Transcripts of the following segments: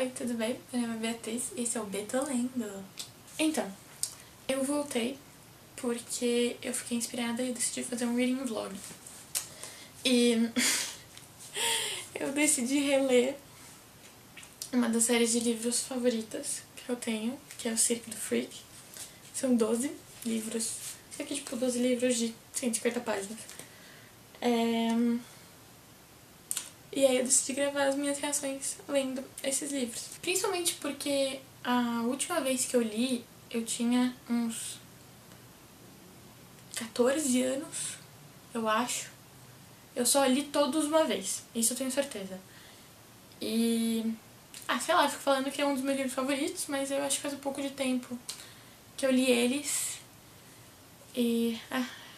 Oi, tudo bem? Meu nome é Beatriz e esse é o Beto Lendo. Então, eu voltei porque eu fiquei inspirada e eu decidi fazer um reading vlog. E eu decidi reler uma das séries de livros favoritas que eu tenho, que é o Circo do Freak. São 12 livros. Isso aqui, tipo, 12 livros de 150 páginas. E aí eu decidi gravar as minhas reações lendo esses livros. Principalmente porque a última vez que eu li, eu tinha uns 14 anos, eu acho. Eu só li todos uma vez, isso eu tenho certeza. E... sei lá, eu fico falando que é um dos meus livros favoritos, mas eu acho que faz um pouco de tempo que eu li eles. E...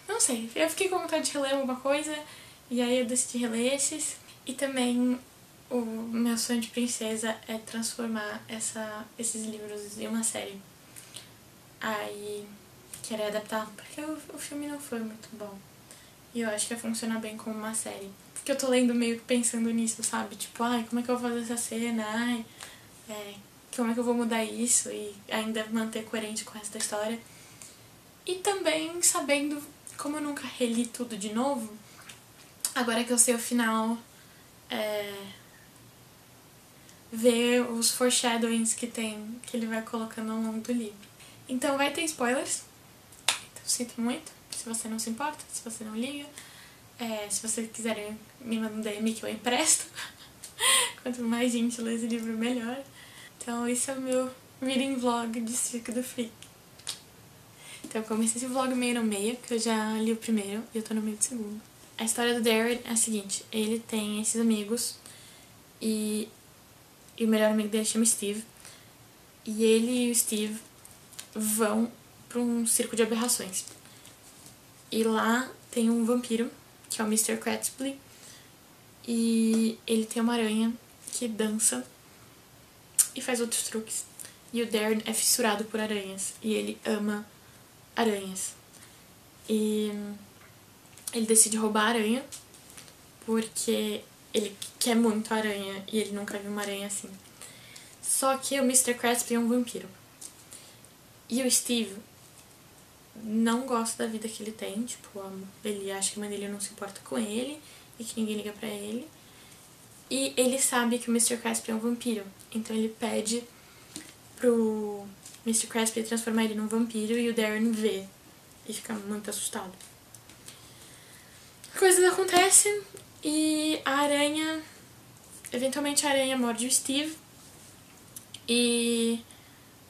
não sei, eu fiquei com vontade de reler alguma coisa, e aí eu decidi reler esses. E também o meu sonho de princesa é transformar esses livros em uma série. Aí querer adaptar, porque o filme não foi muito bom. E eu acho que ia funcionar bem como uma série. Porque eu tô lendo meio que pensando nisso, sabe? Tipo, como é que eu vou fazer essa cena? Como é que eu vou mudar isso e ainda manter coerente com o resto da história? E também sabendo, como eu nunca reli tudo de novo, agora que eu sei o final, ver os foreshadowings que ele vai colocando ao longo do livro. Então vai ter spoilers, então sinto muito, se você não se importa, se você não liga. Se vocês quiserem me mandar um DM que eu empresto. Quanto mais gente lê esse livro, melhor. Então esse é o meu reading vlog de Circo do Freak. Então eu comecei esse vlog meio no meio, porque eu já li o primeiro e eu tô no meio do segundo. A história do Darren é a seguinte: ele tem esses amigos e o melhor amigo dele chama Steve. E ele e o Steve vão pra um circo de aberrações. E lá tem um vampiro, que é o Mr. Cratspley, e ele tem uma aranha que dança e faz outros truques. E o Darren é fissurado por aranhas, e ele ama aranhas. E ele decide roubar a aranha, porque ele quer muito a aranha, e ele nunca viu uma aranha assim. Só que o Mr. Cratspley é um vampiro. E o Steve não gosta da vida que ele tem, tipo, ele acha que a mãe dele não se importa com ele e que ninguém liga pra ele. E ele sabe que o Mr. Cratspley é um vampiro, então ele pede pro Mr. Cratspley transformar ele num vampiro e o Darren vê e fica muito assustado. Coisas acontecem e eventualmente a aranha morde o Steve, e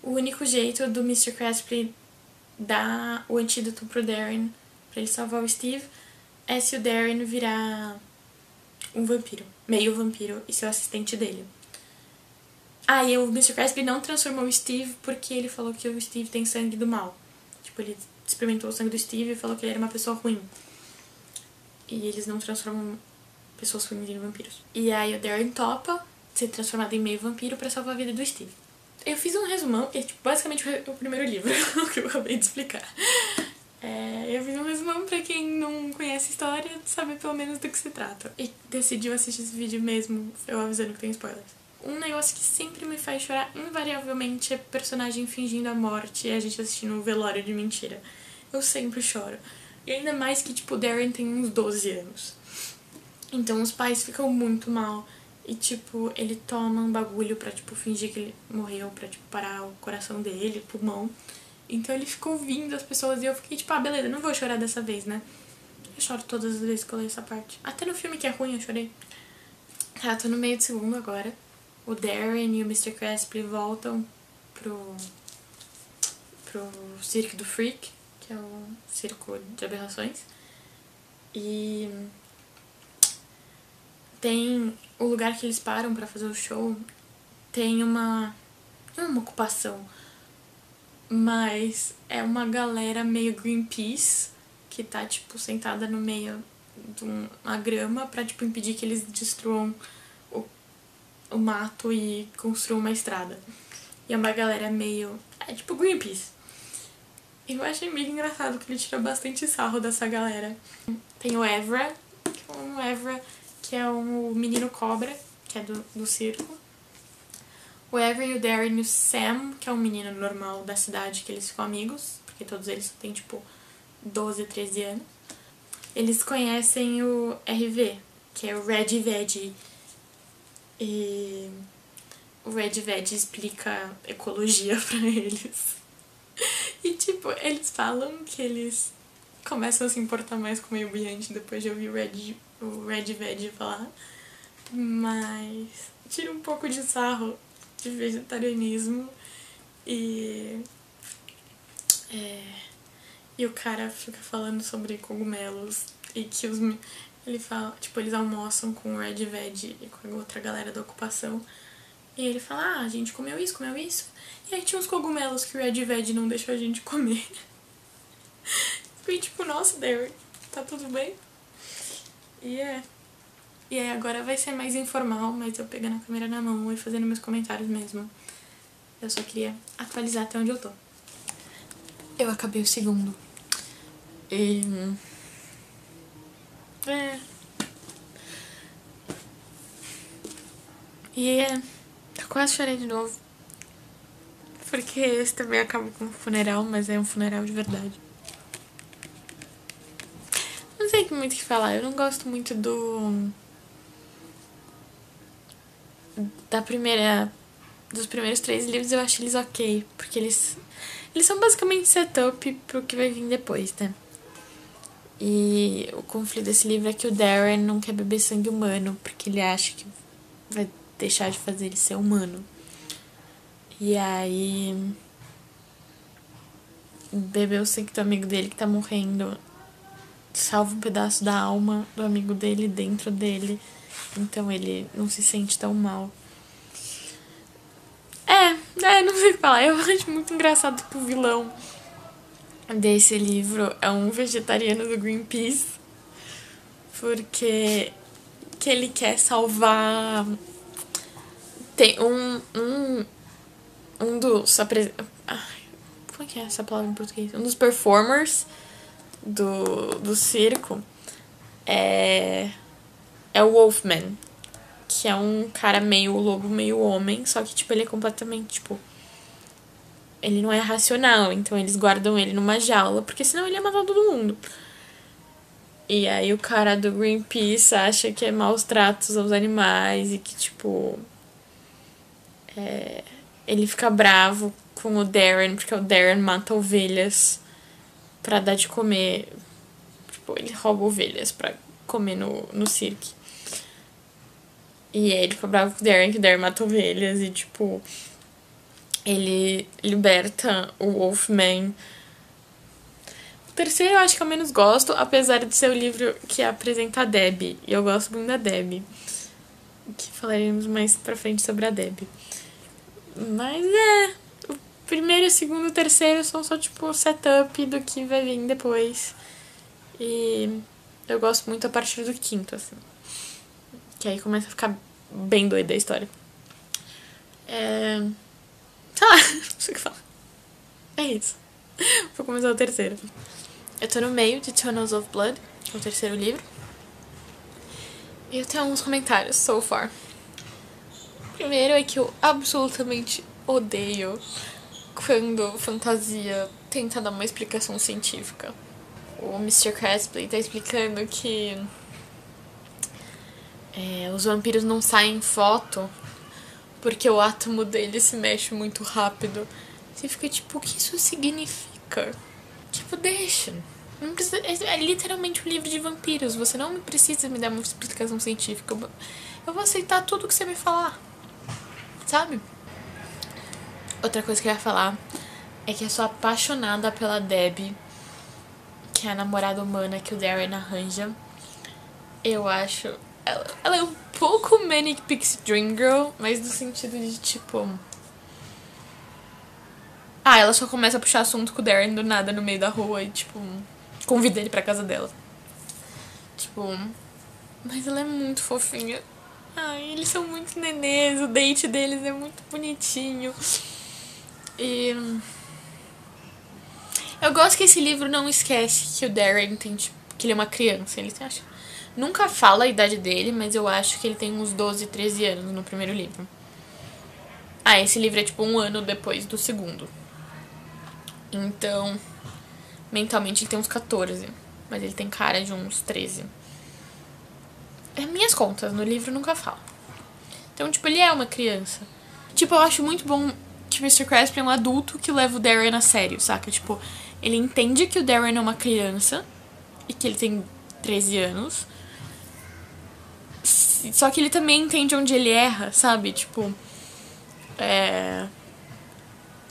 o único jeito do Mr. Cratspley dar o antídoto pro Darren pra ele salvar o Steve é se o Darren virar um vampiro, meio vampiro, e ser o assistente dele. E o Mr. Cratspley não transformou o Steve porque ele falou que o Steve tem sangue do mal. Tipo, ele experimentou o sangue do Steve e falou que ele era uma pessoa ruim. E eles não transformam pessoas ruins em vampiros. E aí o Darren topa ser transformado em meio vampiro pra salvar a vida do Steve. Eu fiz um resumão, que é tipo, basicamente o primeiro livro, que eu acabei de explicar. Eu fiz um resumão pra quem não conhece a história, saber pelo menos do que se trata. E decidiu assistir esse vídeo mesmo, eu avisando que tem spoilers. Um negócio que sempre me faz chorar, invariavelmente, é personagem fingindo a morte e a gente assistindo um velório de mentira. Eu sempre choro. E ainda mais que, tipo, o Darren tem uns 12 anos. Então os pais ficam muito mal. E, tipo, ele toma um bagulho pra, tipo, fingir que ele morreu, pra, tipo, parar o coração dele, o pulmão. Então ele ficou ouvindo as pessoas e eu fiquei, tipo, beleza, não vou chorar dessa vez, né? Eu choro todas as vezes que eu leio essa parte. Até no filme que é ruim eu chorei. Tá, tô no meio do segundo agora. O Darren e o Mr. Cratspley voltam pro Circo do Freak, que é o circo de aberrações. E tem o lugar que eles param pra fazer o show, tem não é uma ocupação, mas é uma galera meio Greenpeace que tá, tipo, sentada no meio de uma grama pra, tipo, impedir que eles destruam o mato e construam uma estrada. E é uma galera meio... tipo Greenpeace. Eu achei meio engraçado que ele tira bastante sarro dessa galera. Tem o Evra, que é o menino cobra, que é do circo. O Evan, o Darren e o Sam, que é um menino normal da cidade, que eles ficam amigos, porque todos eles têm, tipo, 12, 13 anos. Eles conhecem o RV, que é o Red Veg. E o Red Veg explica ecologia pra eles. E, tipo, eles falam que eles começam a se importar mais com o meio ambiente depois de ouvir o Red Veg falar. Mas tira um pouco de sarro de vegetarianismo e o cara fica falando sobre cogumelos e que ele fala, tipo, eles almoçam com o Red Veg e com a outra galera da ocupação. E ele fala, a gente comeu isso. E aí tinha uns cogumelos que o Red Veg não deixou a gente comer. Fiquei tipo, nossa, Darren, tá tudo bem? E aí agora vai ser mais informal, mas eu pegando a câmera na mão e fazendo meus comentários mesmo. Eu só queria atualizar até onde eu tô. Eu acabei o segundo. Eu quase chorei de novo. Porque esse também acaba com um funeral, mas é um funeral de verdade. Não sei muito o que falar. Eu não gosto muito dos primeiros 3 livros. Eu acho eles ok. Porque eles são basicamente setup pro que vai vir depois, né? E o conflito desse livro é que o Darren não quer beber sangue humano, porque ele acha que vai deixar de fazer ele ser humano. E aí beber o sangue do amigo dele que tá morrendo salva um pedaço da alma do amigo dele dentro dele. Então ele não se sente tão mal. Não sei o que falar. Eu acho muito engraçado que o vilão desse livro é um vegetariano do Greenpeace. Porque que ele quer salvar... Tem um dos... Como é que é essa palavra em português? Um dos performers do circo é o Wolfman, que é um cara meio lobo, meio homem, só que, tipo, ele é completamente, tipo... Ele não é racional, então eles guardam ele numa jaula, porque senão ele ia matar todo mundo. E aí o cara do Greenpeace acha que é maus tratos aos animais e que, tipo... Ele fica bravo com o Darren, porque o Darren mata ovelhas pra dar de comer. Tipo, ele rouba ovelhas pra comer no circo. E aí ele fica bravo com o Darren, que o Darren mata ovelhas e, tipo... Ele liberta o Wolfman. O terceiro eu acho que eu menos gosto, apesar de ser o livro que apresenta a Debbie. E eu gosto muito da Debbie. Que falaremos mais pra frente sobre a Debbie. Mas o primeiro, o segundo e o terceiro são só, tipo, setup do que vai vir depois. E eu gosto muito a partir do quinto, assim. Que aí começa a ficar bem doida a história. Sei lá, não sei o que falar. É isso. Vou começar o terceiro. Eu tô no meio de Tunnels of Blood, que é o terceiro livro. E eu tenho alguns comentários so far. Primeiro é que eu absolutamente odeio quando fantasia tenta dar uma explicação científica. O Mr. Crespley tá explicando que os vampiros não saem em foto porque o átomo dele se mexe muito rápido. Você fica tipo, o que isso significa? Tipo, deixa. Não precisa, é literalmente um livro de vampiros. Você não precisa me dar uma explicação científica. Eu vou aceitar tudo que você me falar. Sabe? Outra coisa que eu ia falar é que eu sou apaixonada pela Debbie, que é a namorada humana que o Darren arranja. Eu acho... Ela é um pouco Manic Pixie Dream Girl, mas no sentido de, tipo... ela só começa a puxar assunto com o Darren do nada no meio da rua e, tipo, convida ele pra casa dela. Tipo... Mas ela é muito fofinha. Eles são muito nenês, o date deles é muito bonitinho. E... eu gosto que esse livro não esquece que o Darren tem, tipo, que ele é uma criança. Ele acha... Nunca fala a idade dele, mas eu acho que ele tem uns 12, 13 anos no primeiro livro. Ah, esse livro é tipo 1 ano depois do segundo. Então, mentalmente ele tem uns 14. Mas ele tem cara de uns 13. É minhas contas, no livro nunca fala. Então, tipo, ele é uma criança. Tipo, eu acho muito bom que o Mr. Craspy é um adulto que leva o Darren a sério, saca? Tipo, ele entende que o Darren é uma criança e que ele tem 13 anos. Só que ele também entende onde ele erra, sabe? Tipo,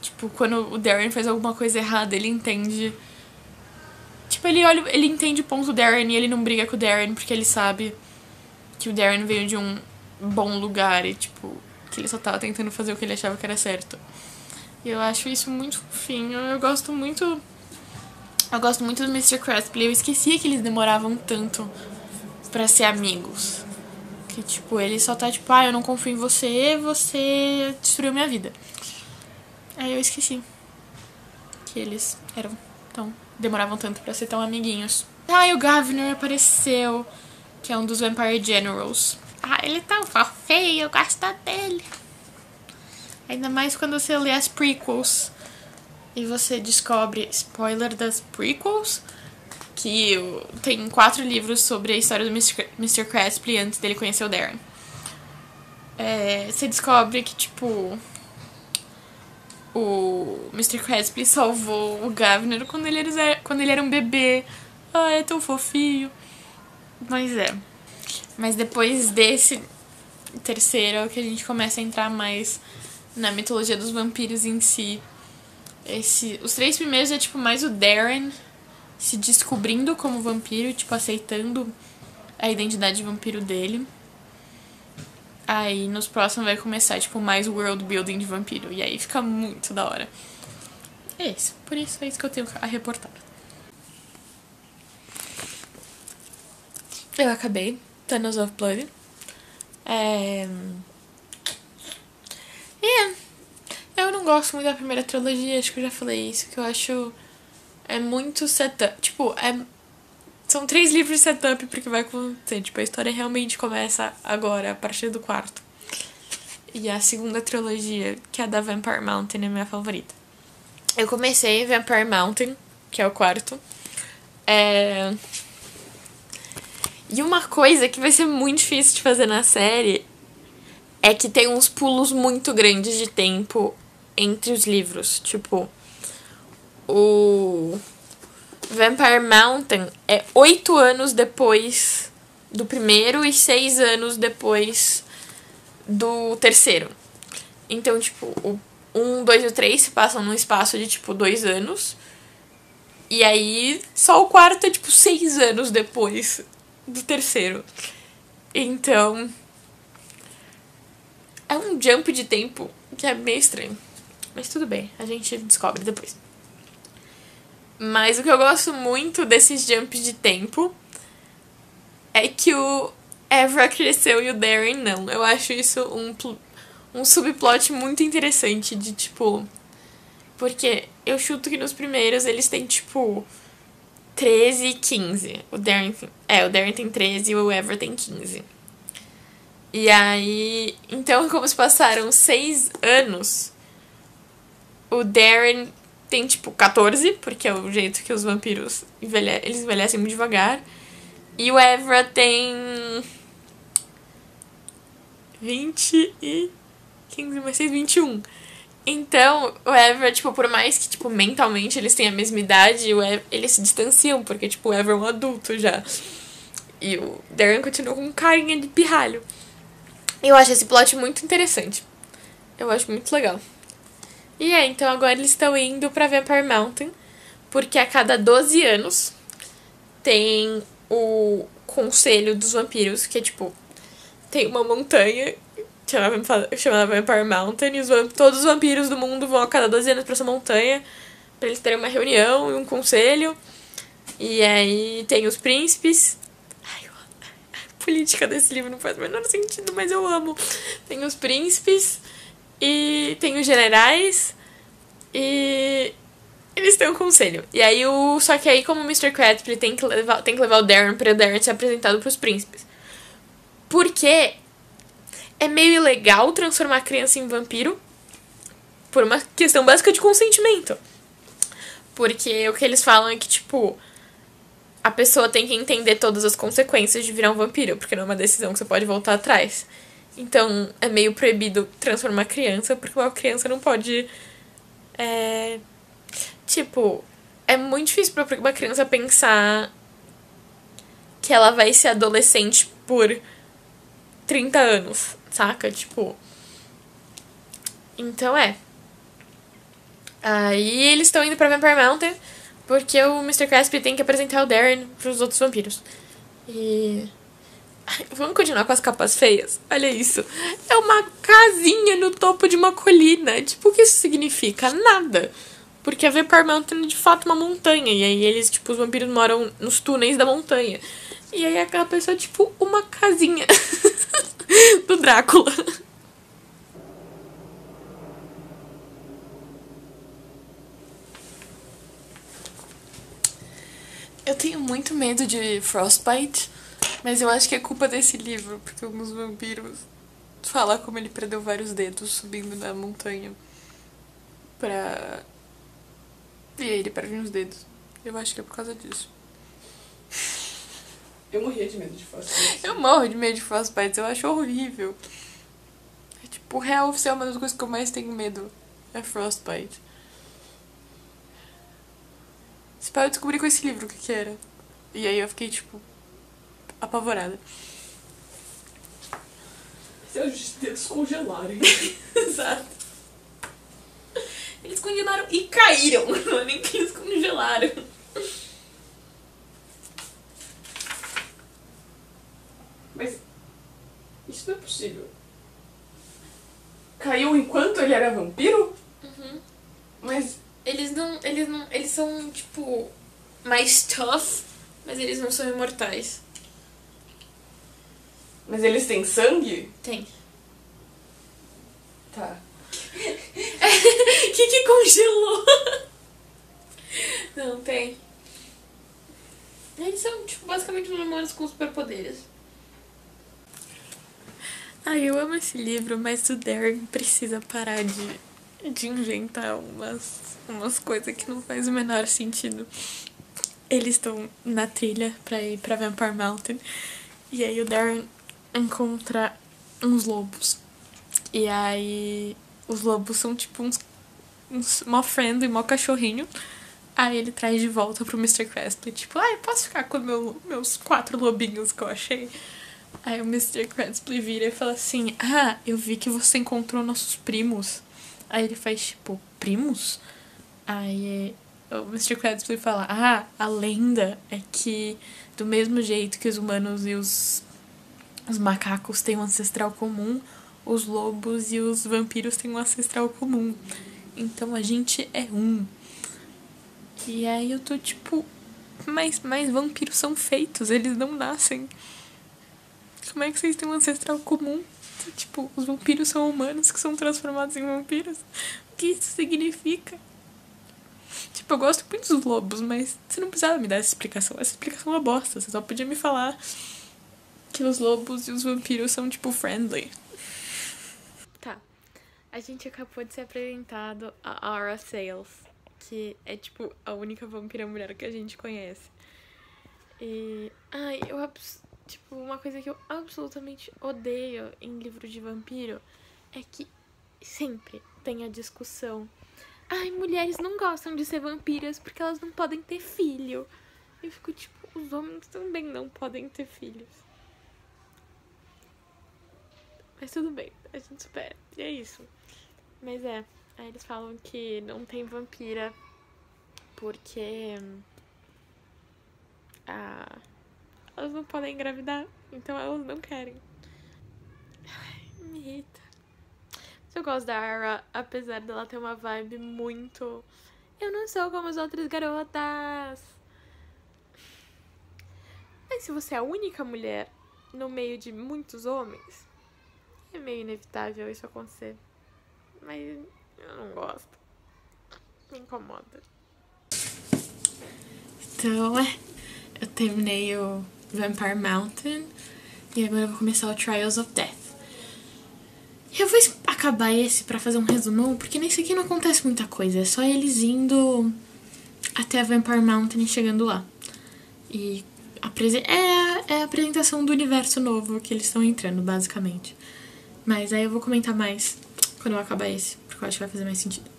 Tipo, quando o Darren faz alguma coisa errada, ele entende. Tipo, ele entende o ponto do Darren e ele não briga com o Darren porque ele sabe que o Darren veio de um bom lugar e, tipo, que ele só tava tentando fazer o que ele achava que era certo. E eu acho isso muito fofinho. Eu gosto muito do Mr. Craspy. Eu esquecia que eles demoravam tanto pra ser amigos. Que, tipo, ele só tá tipo, eu não confio em você, você destruiu minha vida. Aí eu esqueci que eles demoravam tanto pra ser tão amiguinhos. E o Gavner apareceu, que é um dos Vampire Generals. Ele tá feio, eu gosto dele. Ainda mais quando você lê as prequels e você descobre, spoiler das prequels, que tem 4 livros sobre a história do Mr. Craspy antes dele conhecer o Darren. Você descobre que, tipo, o Mr. Craspy salvou o Gavner quando ele era um bebê. É tão fofinho. Mas depois desse terceiro é o que a gente começa a entrar mais na mitologia dos vampiros em si. Os 3 primeiros é tipo mais o Darren se descobrindo como vampiro, tipo, aceitando a identidade de vampiro dele. Aí nos próximos vai começar, tipo, mais world building de vampiro. E aí fica muito da hora. É isso. Por isso é isso que eu tenho a reportar. Eu acabei Tunnels of Blood. Eu não gosto muito da primeira trilogia, acho que eu já falei isso, que eu acho muito setup. Tipo, são 3 livros de setup porque vai acontecer. Tipo, a história realmente começa agora, a partir do 4º. E a segunda trilogia, que é a da Vampire Mountain, é a minha favorita. Eu comecei Vampire Mountain, que é o 4º. E uma coisa que vai ser muito difícil de fazer na série é que tem uns pulos muito grandes de tempo entre os livros. Tipo, o Vampire Mountain é 8 anos depois do primeiro e 6 anos depois do terceiro. Então, tipo, o 1, 2 e o 3 se passam num espaço de, tipo, 2 anos. E aí, só o 4º é, tipo, 6 anos depois do terceiro. Então, é um jump de tempo que é meio estranho. Mas tudo bem, a gente descobre depois. Mas o que eu gosto muito desses jumps de tempo é que o Evra cresceu e o Darren não. Eu acho isso um subplot muito interessante de, tipo... Porque eu chuto que nos primeiros eles têm, tipo, 13 e 15. O Darren tem 13 e o Evra tem 15. E aí... Então, como se passaram 6 anos, o Darren tem, tipo, 14, porque é o jeito que os vampiros eles envelhecem muito devagar. E o Evra tem 20 e 15 mais 6, 21. Então, o Evra, tipo, por mais que, tipo, mentalmente eles tenham a mesma idade, eles se distanciam, porque, tipo, o Evra é um adulto já. E o Darren continua com carinha de pirralho. Eu acho esse plot muito interessante. Eu acho muito legal. E então agora eles estão indo pra Vampire Mountain, porque a cada 12 anos tem o Conselho dos Vampiros, que é, tipo, tem uma montanha chamada Vampire Mountain, e todos os vampiros do mundo vão a cada 12 anos pra essa montanha, pra eles terem uma reunião e um conselho. E aí tem os príncipes. A política desse livro não faz o menor sentido, mas eu amo. Tem os príncipes e tem os generais e eles têm um conselho. E aí só que aí, como o Mr. Craspy tem que levar o Darren pra o Darren ser apresentado pros príncipes. Porque é meio ilegal transformar a criança em vampiro. por uma questão básica de consentimento. Porque o que eles falam é que, tipo, a pessoa tem que entender todas as consequências de virar um vampiro, porque não é uma decisão que você pode voltar atrás. Então, é meio proibido transformar criança, porque uma criança não pode... Tipo, é muito difícil pra uma criança pensar que ela vai ser adolescente por 30 anos, saca? Tipo... Então, Aí eles estão indo pra Vampire Mountain porque o Mr. Crespi tem que apresentar o Darren pros outros vampiros. E... Vamos continuar com as capas feias? Olha isso. É uma casinha no topo de uma colina. Tipo, o que isso significa? Nada. Porque a Vampire Mountain é de fato uma montanha. E aí eles, tipo, os vampiros moram nos túneis da montanha. E aí a capa é só, tipo, uma casinha do Drácula. Eu tenho muito medo de Frostbite, mas eu acho que é culpa desse livro, porque um dos vampiros fala como ele perdeu vários dedos subindo na montanha pra... E aí ele perde uns dedos. Eu acho que é por causa disso. Eu morria de medo de Frostbite. Eu morro de medo de Frostbite, eu acho horrível. É tipo, real oficial, uma das coisas que eu mais tenho medo é Frostbite. Eu descobri com esse livro o que era. E aí eu fiquei, tipo, apavorada. Seus dedos congelarem. Exato. Eles congelaram e caíram. Não é nem que eles congelaram. Mas isso não é possível. Caiu enquanto ele era vampiro? Uhum. Mas Eles são, tipo, mais tough, mas eles não são imortais. Mas eles têm sangue? Tem. Tá. que congelou? Não, tem. Eles são, tipo, basicamente os humanos com superpoderes. Ai, eu amo esse livro, mas o Darren precisa parar de inventar umas coisas que não faz o menor sentido. Eles estão na trilha pra ir pra Vampire Mountain. E aí o Darren encontra uns lobos. E aí os lobos são tipo uns mó friendly, mó cachorrinho. Aí ele traz de volta pro Mr. Crespi. Tipo, posso ficar com meus 4 lobinhos que eu achei? Aí o Mr. Crespi vira e fala assim: eu vi que você encontrou nossos primos. Aí ele faz tipo, primos? Aí o Mr. Crespi fala: a lenda é que do mesmo jeito que os humanos e os macacos têm um ancestral comum, os lobos e os vampiros têm um ancestral comum. Então a gente é um. E aí eu tô tipo, mas vampiros são feitos, eles não nascem. Como é que vocês têm um ancestral comum? Tipo, os vampiros são humanos que são transformados em vampiros? O que isso significa? Tipo, eu gosto muito dos lobos, mas você não precisava me dar essa explicação. Essa explicação é uma bosta. Você só podia me falar que os lobos e os vampiros são, tipo, friendly. Tá. A gente acabou de ser apresentado a Aura Sales, que é, tipo, a única vampira mulher que a gente conhece. E... tipo, uma coisa que eu absolutamente odeio em livro de vampiro é que sempre tem a discussão: mulheres não gostam de ser vampiras porque elas não podem ter filho. Eu fico tipo, os homens também não podem ter filhos. Mas tudo bem, a gente espera. E é isso. Mas aí eles falam que não tem vampira porque elas não podem engravidar, então elas não querem. Me irrita. Mas eu gosto da Ara, apesar dela ter uma vibe muito... Eu não sou como as outras garotas. Mas se você é a única mulher no meio de muitos homens, é meio inevitável isso acontecer. Mas eu não gosto. Me incomoda. Então, eu terminei o Vampire Mountain e agora eu vou começar o Trials of Death. Eu vou acabar esse pra fazer um resumão, porque nesse aqui não acontece muita coisa. É só eles indo até a Vampire Mountain e chegando lá. E é a apresentação do universo novo que eles estão entrando, basicamente. Mas aí eu vou comentar mais quando eu acabar esse, porque eu acho que vai fazer mais sentido.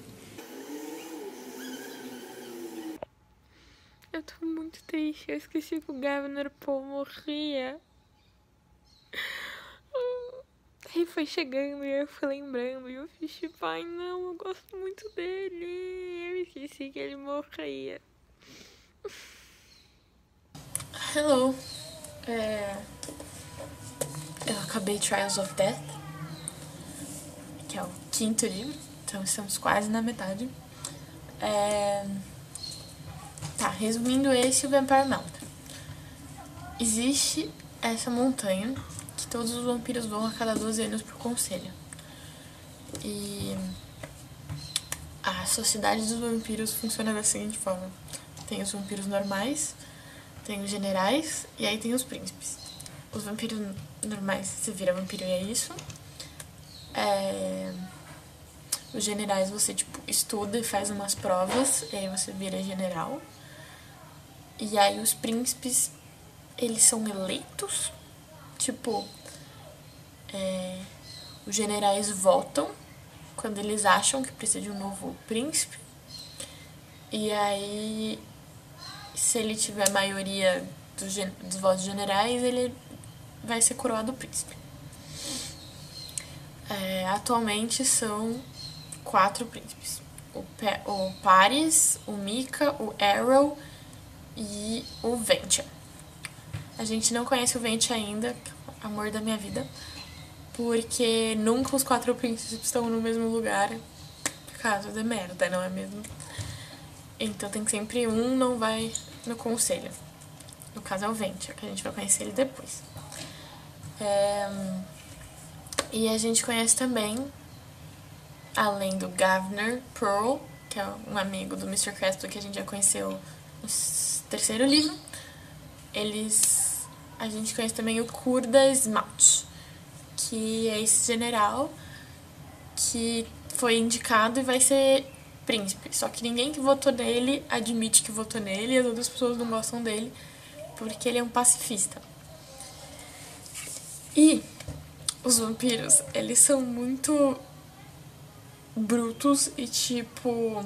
Eu tô muito triste. Eu esqueci que o Governor Paul morria. Aí foi chegando e eu fui lembrando. E eu fiz tipo, ai não, eu gosto muito dele. Eu esqueci que ele morria. Hello. Eu acabei Trials of Death, que é o 5º livro. Então estamos quase na metade. Tá, resumindo esse, o Vampire Mountain. Existe essa montanha que todos os vampiros vão a cada 12 anos pro conselho. E a sociedade dos vampiros funciona da seguinte forma. Tem os vampiros normais, tem os generais e aí tem os príncipes. Os vampiros normais, você vira vampiro e é isso. Os generais você, tipo, estuda e faz umas provas e aí você vira general. E aí os príncipes, eles são eleitos. Tipo, os generais votam quando eles acham que precisa de um novo príncipe. E aí, se ele tiver maioria dos votos generais, ele vai ser coroado príncipe. Atualmente são 4 príncipes. O Paris, o Mika, o Arrow e o Ventia. A gente não conhece o Ventia ainda, amor da minha vida, porque nunca os 4 príncipes estão no mesmo lugar, caso de merda, não é mesmo? Então tem sempre um não vai no conselho. No caso é o Ventia, que a gente vai conhecer ele depois. E a gente conhece também, além do Governor Pearl, que é um amigo do Mr. Crespo que a gente já conheceu no 3º livro, a gente conhece também o Kurda Smout, que é esse general que foi indicado e vai ser príncipe. Só que ninguém que votou nele admite que votou nele e as outras pessoas não gostam dele porque ele é um pacifista. E os vampiros, eles são muito brutos e tipo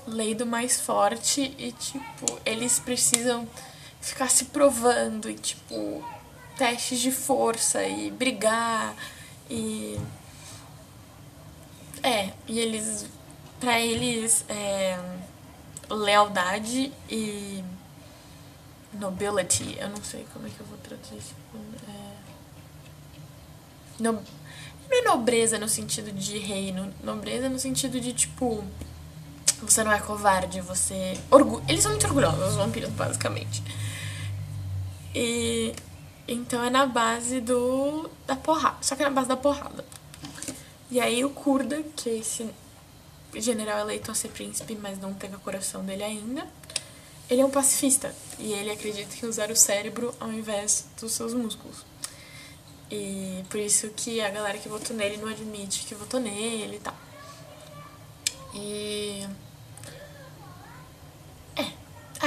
lei do mais forte e tipo eles precisam ficar se provando e tipo testes de força e brigar e eles, pra eles, lealdade e nobility, eu não sei como é que eu vou traduzir isso. Não é nobreza no sentido de reino, nobreza no sentido de tipo, você não é covarde, você... Eles são muito orgulhosos, os vampiros, basicamente. E então é na base da porrada, só que é na base da porrada. E aí o Kurda, que é esse general eleito a ser príncipe, mas não tem o coração dele ainda, ele é um pacifista. E ele acredita que usar o cérebro ao invés dos seus músculos. E por isso que a galera que votou nele não admite que votou nele e tal. E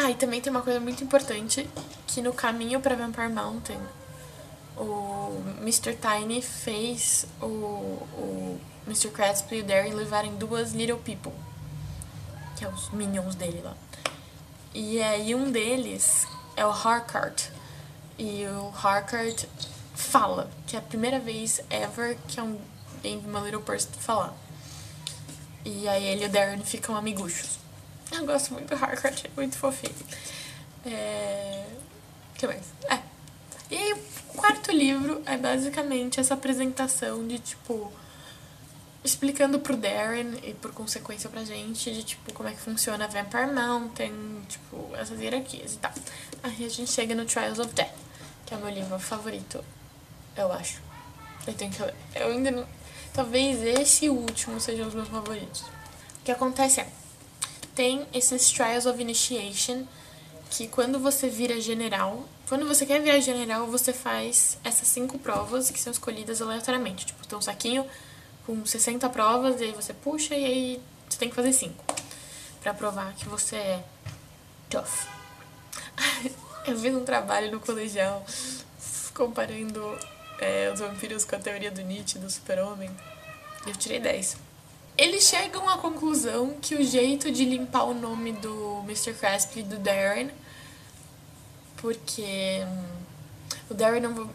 e também tem uma coisa muito importante, que no caminho pra Vampire Mountain, o Mr. Tiny fez o Mr. Crespo e o Darren levarem 2 Little People, que é os minions dele lá. E aí um deles é o Harkart. E o Harkart fala, que é a primeira vez ever que alguém de uma Little Person falar. E aí ele e o Darren ficam amiguchos. Eu gosto muito do Harkart, é muito fofinho. Que mais? E aí o 4º livro é basicamente essa apresentação de, tipo, explicando pro Darren e por consequência pra gente de, tipo, como é que funciona a Vampire Mountain, tipo, essas hierarquias e tal. Aí a gente chega no Trials of Death, que é o meu livro favorito, eu acho. Eu tenho que ler. Eu ainda não... Talvez esse e o último sejam os meus favoritos. O que acontece tem esses Trials of Initiation, que quando você vira general, quando você quer virar general, você faz essas 5 provas que são escolhidas aleatoriamente. Tipo, tem um saquinho com 60 provas, e aí você puxa e aí você tem que fazer 5 pra provar que você é tough. Eu fiz um trabalho no colegial comparando os vampiros com a teoria do Nietzsche, do super-homem. Eu tirei 10. Eles chegam à conclusão que o jeito de limpar o nome do Mr. Cresp e do Darren, porque o Darren não...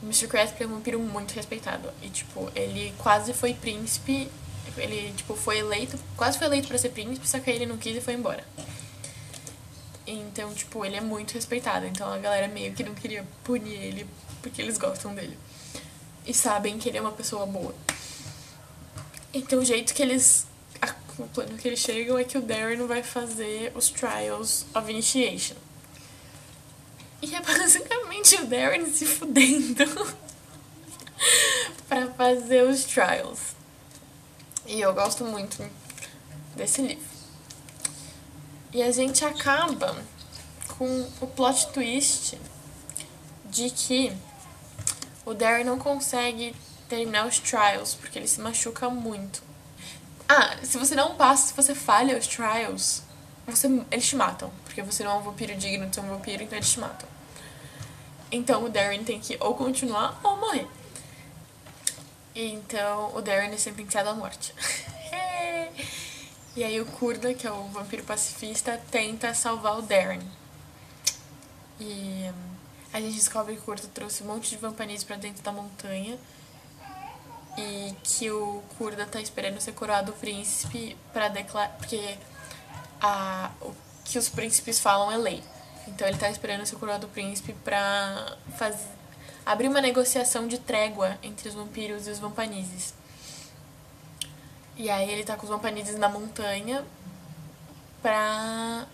O Mr. Cresp é um vampiro muito respeitado. E, tipo, ele quase foi príncipe. Ele, tipo, foi eleito... Quase foi eleito pra ser príncipe, só que ele não quis e foi embora. Então, tipo, ele é muito respeitado. Então a galera meio que não queria punir ele porque eles gostam dele. E sabem que ele é uma pessoa boa. Então o jeito que eles... O plano que eles chegam é que o Darren vai fazer os Trials of Initiation. E é basicamente o Darren se fudendo pra fazer os Trials. E eu gosto muito desse livro. E a gente acaba com o plot twist de que o Darren não consegue terminar os Trials porque ele se machuca muito. Se você não passa, se você falha os Trials, eles te matam. Porque você não é um vampiro digno de ser um vampiro, então eles te matam. Então o Darren tem que ou continuar ou morrer. Então o Darren é sentenciado à morte. E aí o Kurda, que é o vampiro pacifista, tenta salvar o Darren. E a gente descobre que o Kurda trouxe um monte de vampiros pra dentro da montanha. E que o Kurda tá esperando ser coroado príncipe pra declarar... Porque o que os príncipes falam é lei. Então ele tá esperando ser coroado príncipe pra abrir uma negociação de trégua entre os vampiros e os vampanizes. E aí ele tá com os vampanizes na montanha pra,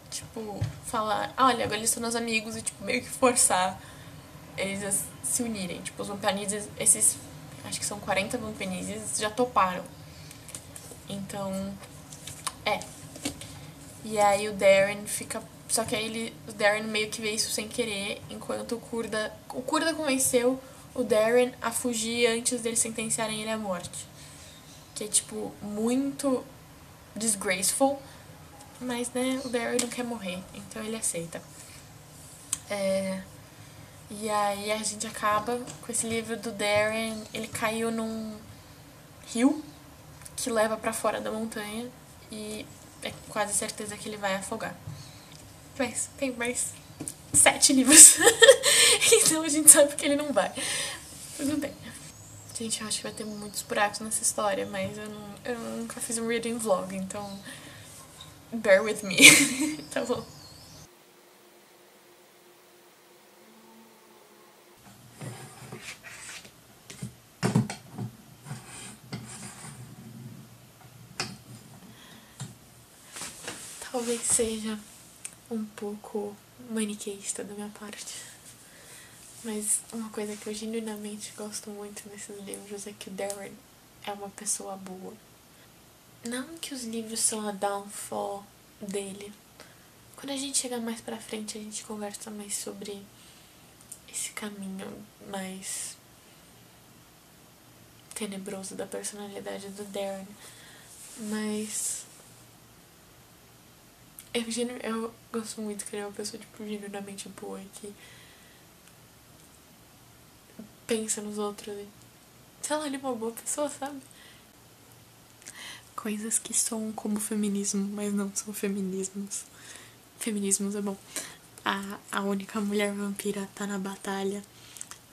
tipo, falar... olha, agora eles são meus amigos e, tipo, meio que forçar eles a se unirem. Tipo, os vampanizes, esses... acho que são 40 vampanizes, já toparam. Então, E aí o Darren fica... Só que aí o Darren meio que vê isso sem querer, enquanto o Kurda convenceu o Darren a fugir antes deles sentenciarem ele à morte. Que é, tipo, muito disgraceful. Mas, né, o Darren não quer morrer, então ele aceita. E aí a gente acaba com esse livro do Darren. Ele caiu num rio que leva pra fora da montanha e é quase certeza que ele vai afogar. Mas tem mais 7 livros. Então a gente sabe que ele não vai. Mas não tem. Gente, eu acho que vai ter muitos buracos nessa história, mas eu nunca fiz um reading vlog, então bear with me. Tá bom. Talvez seja um pouco maniqueísta da minha parte. Mas uma coisa que eu genuinamente gosto muito nesses livros é que o Darren é uma pessoa boa. Não que os livros são a downfall dele. Quando a gente chegar mais pra frente, a gente conversa mais sobre esse caminho mais tenebroso da personalidade do Darren. Mas eu gosto muito que ele é uma pessoa, tipo, genuinamente boa, que pensa nos outros e, sei lá, ele é uma boa pessoa, sabe? Coisas que soam como feminismo, mas não são feminismos. Feminismos é bom. A única mulher vampira tá na batalha.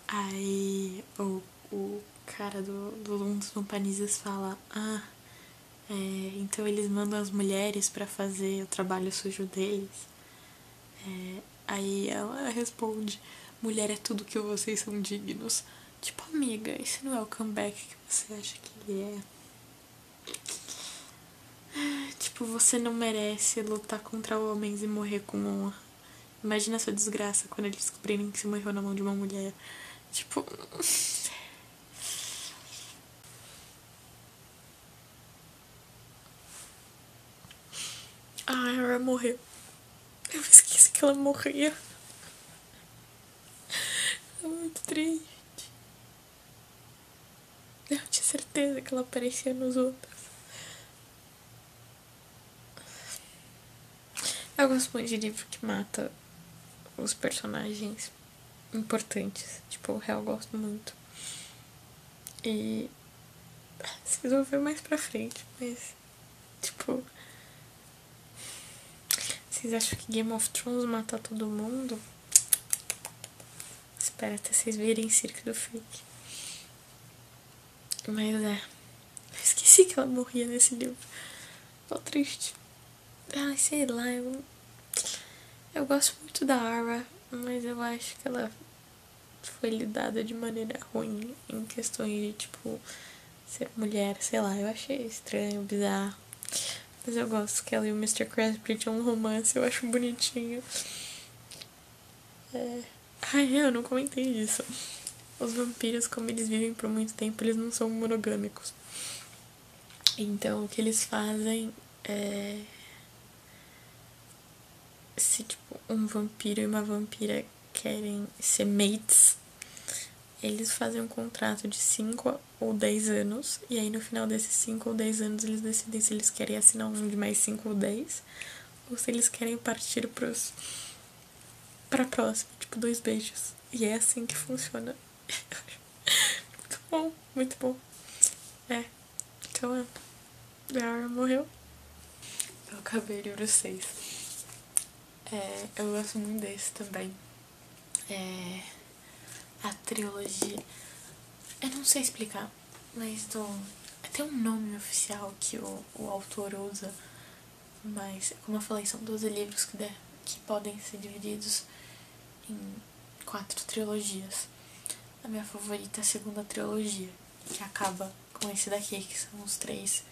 Aí o cara um dos vampanizes fala: então eles mandam as mulheres pra fazer o trabalho sujo deles. Aí ela responde: mulher é tudo que vocês são dignos. Tipo, amiga, esse não é o comeback que você acha que ele é. Tipo, você não merece lutar contra homens e morrer com honra. Imagina a sua desgraça quando eles descobrirem que você morreu na mão de uma mulher. Tipo... ela morreu. Eu esqueci que ela morria. É muito triste. Eu disse certeza que ela aparecia nos outros. Eu gosto muito de livro que mata os personagens importantes. Tipo, o real eu gosto muito. E vocês vão ver mais pra frente, mas tipo, vocês acham que Game of Thrones mata todo mundo? Espera até vocês verem Cirque du Freak. Mas eu esqueci que ela morria nesse livro. Tô triste. Ai, sei lá, eu gosto muito da Ara, mas eu acho que ela foi lidada de maneira ruim em questões de, tipo, ser mulher, sei lá, eu achei estranho, bizarro. Mas eu gosto que ela e o Mr. Cranston tinham um romance, eu acho bonitinho. Ai, eu não comentei isso. Os vampiros, como eles vivem por muito tempo, eles não são monogâmicos. Então, o que eles fazem é... Se, tipo, um vampiro e uma vampira querem ser mates, eles fazem um contrato de 5 ou 10 anos. E aí, no final desses 5 ou 10 anos, eles decidem se eles querem assinar um de mais 5 ou 10. Ou se eles querem partir pra próxima, tipo, 2 beijos. E é assim que funciona. Muito bom, muito bom. Então, a Ara morreu. Eu acabei o livro 6. Eu gosto muito desse também. A trilogia. Eu não sei explicar, mas tem um nome oficial que o autor usa. Mas, como eu falei, são 12 livros que podem ser divididos em 4 trilogias. A minha favorita é a segunda trilogia, que acaba com esse daqui, que são os 3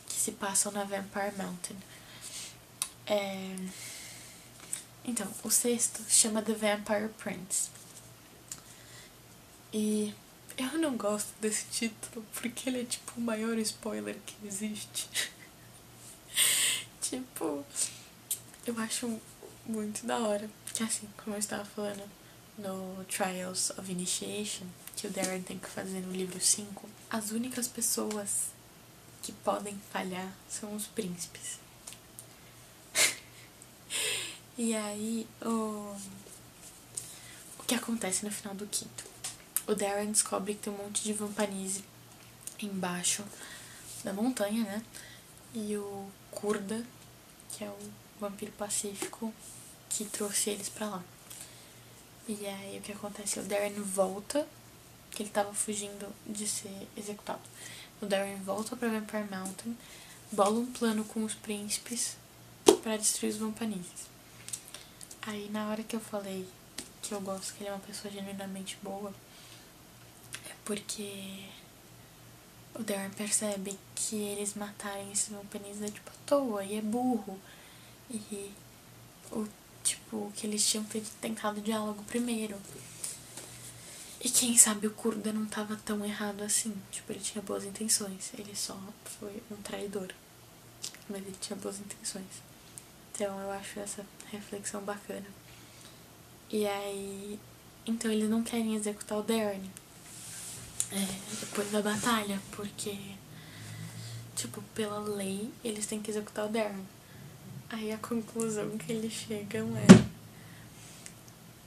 que se passam na Vampire Mountain. Então, o sexto chama The Vampire Prince. E eu não gosto desse título porque ele é tipo o maior spoiler que existe. Tipo, eu acho muito da hora. Que assim, como eu estava falando no Trials of Initiation, que o Darren tem que fazer no livro 5, as únicas pessoas que podem falhar são os príncipes. E aí, o que acontece no final do quinto? O Darren descobre que tem um monte de Vampanise embaixo da montanha, né? E o Kurda, que é o vampiro pacífico, que trouxe eles pra lá. E aí, o que acontece? O Darren volta, que ele tava fugindo de ser executado. O Darren volta pra Vampire Mountain, bola um plano com os príncipes pra destruir os Vampanises. Aí, na hora que eu falei que eu gosto que ele é uma pessoa genuinamente boa, é porque o Darren percebe que eles matarem esses Vampanises é tipo à toa, e é burro. E que eles tinham tentado diálogo primeiro. E quem sabe o Kurda não tava tão errado assim. Tipo, ele tinha boas intenções. Ele só foi um traidor. Mas ele tinha boas intenções. Então eu acho essa reflexão bacana. E aí... Então eles não querem executar o Darren depois da batalha, porque... Tipo, pela lei, eles têm que executar o Darren. Aí a conclusão que eles chegam é...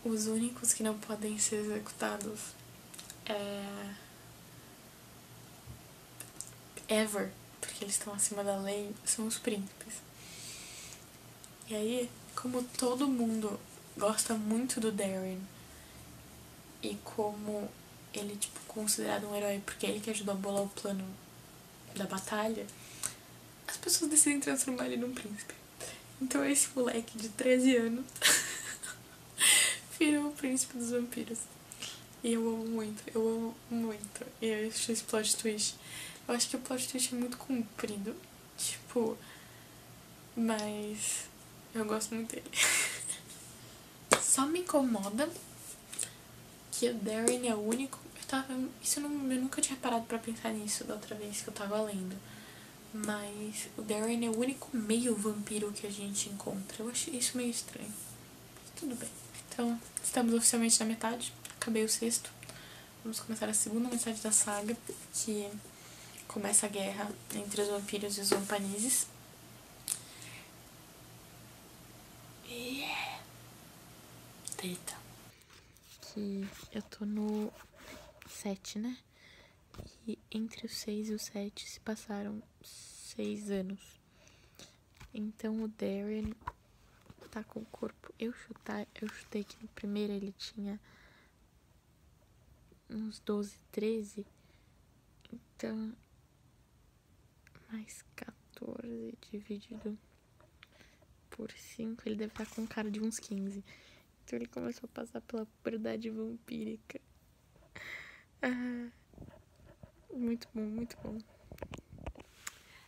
Os únicos que não podem ser executados ever, porque eles estão acima da lei, são os príncipes. E aí, como todo mundo gosta muito do Darren e como ele tipo considerado um herói porque é ele que ajudou a bolar o plano da batalha, as pessoas decidem transformar ele num príncipe. Então esse moleque de 13 anos virou o príncipe dos vampiros. E eu amo muito. E eu acho esse plot twist. Eu acho que o plot twist é muito comprido. Tipo, mas eu gosto muito dele. Só me incomoda que o Darren é o único... eu nunca tinha parado pra pensar nisso da outra vez que eu tava lendo. Mas o Darren é o único meio vampiro que a gente encontra. Eu achei isso meio estranho. Tudo bem. Então, estamos oficialmente na metade. Acabei o sexto. Vamos começar a segunda metade da saga, que começa a guerra entre os vampiros e os vampanizes. E treta. Que eu tô no 7, né? E entre o 6 e o 7 se passaram 6 anos. Então o Darren tá com o corpo. Eu chutei que no primeiro ele tinha uns 12, 13. Então, mais 14 dividido por 5, ele deve estar com cara de uns 15. Então ele começou a passar pela puberdade vampírica. Muito bom, muito bom.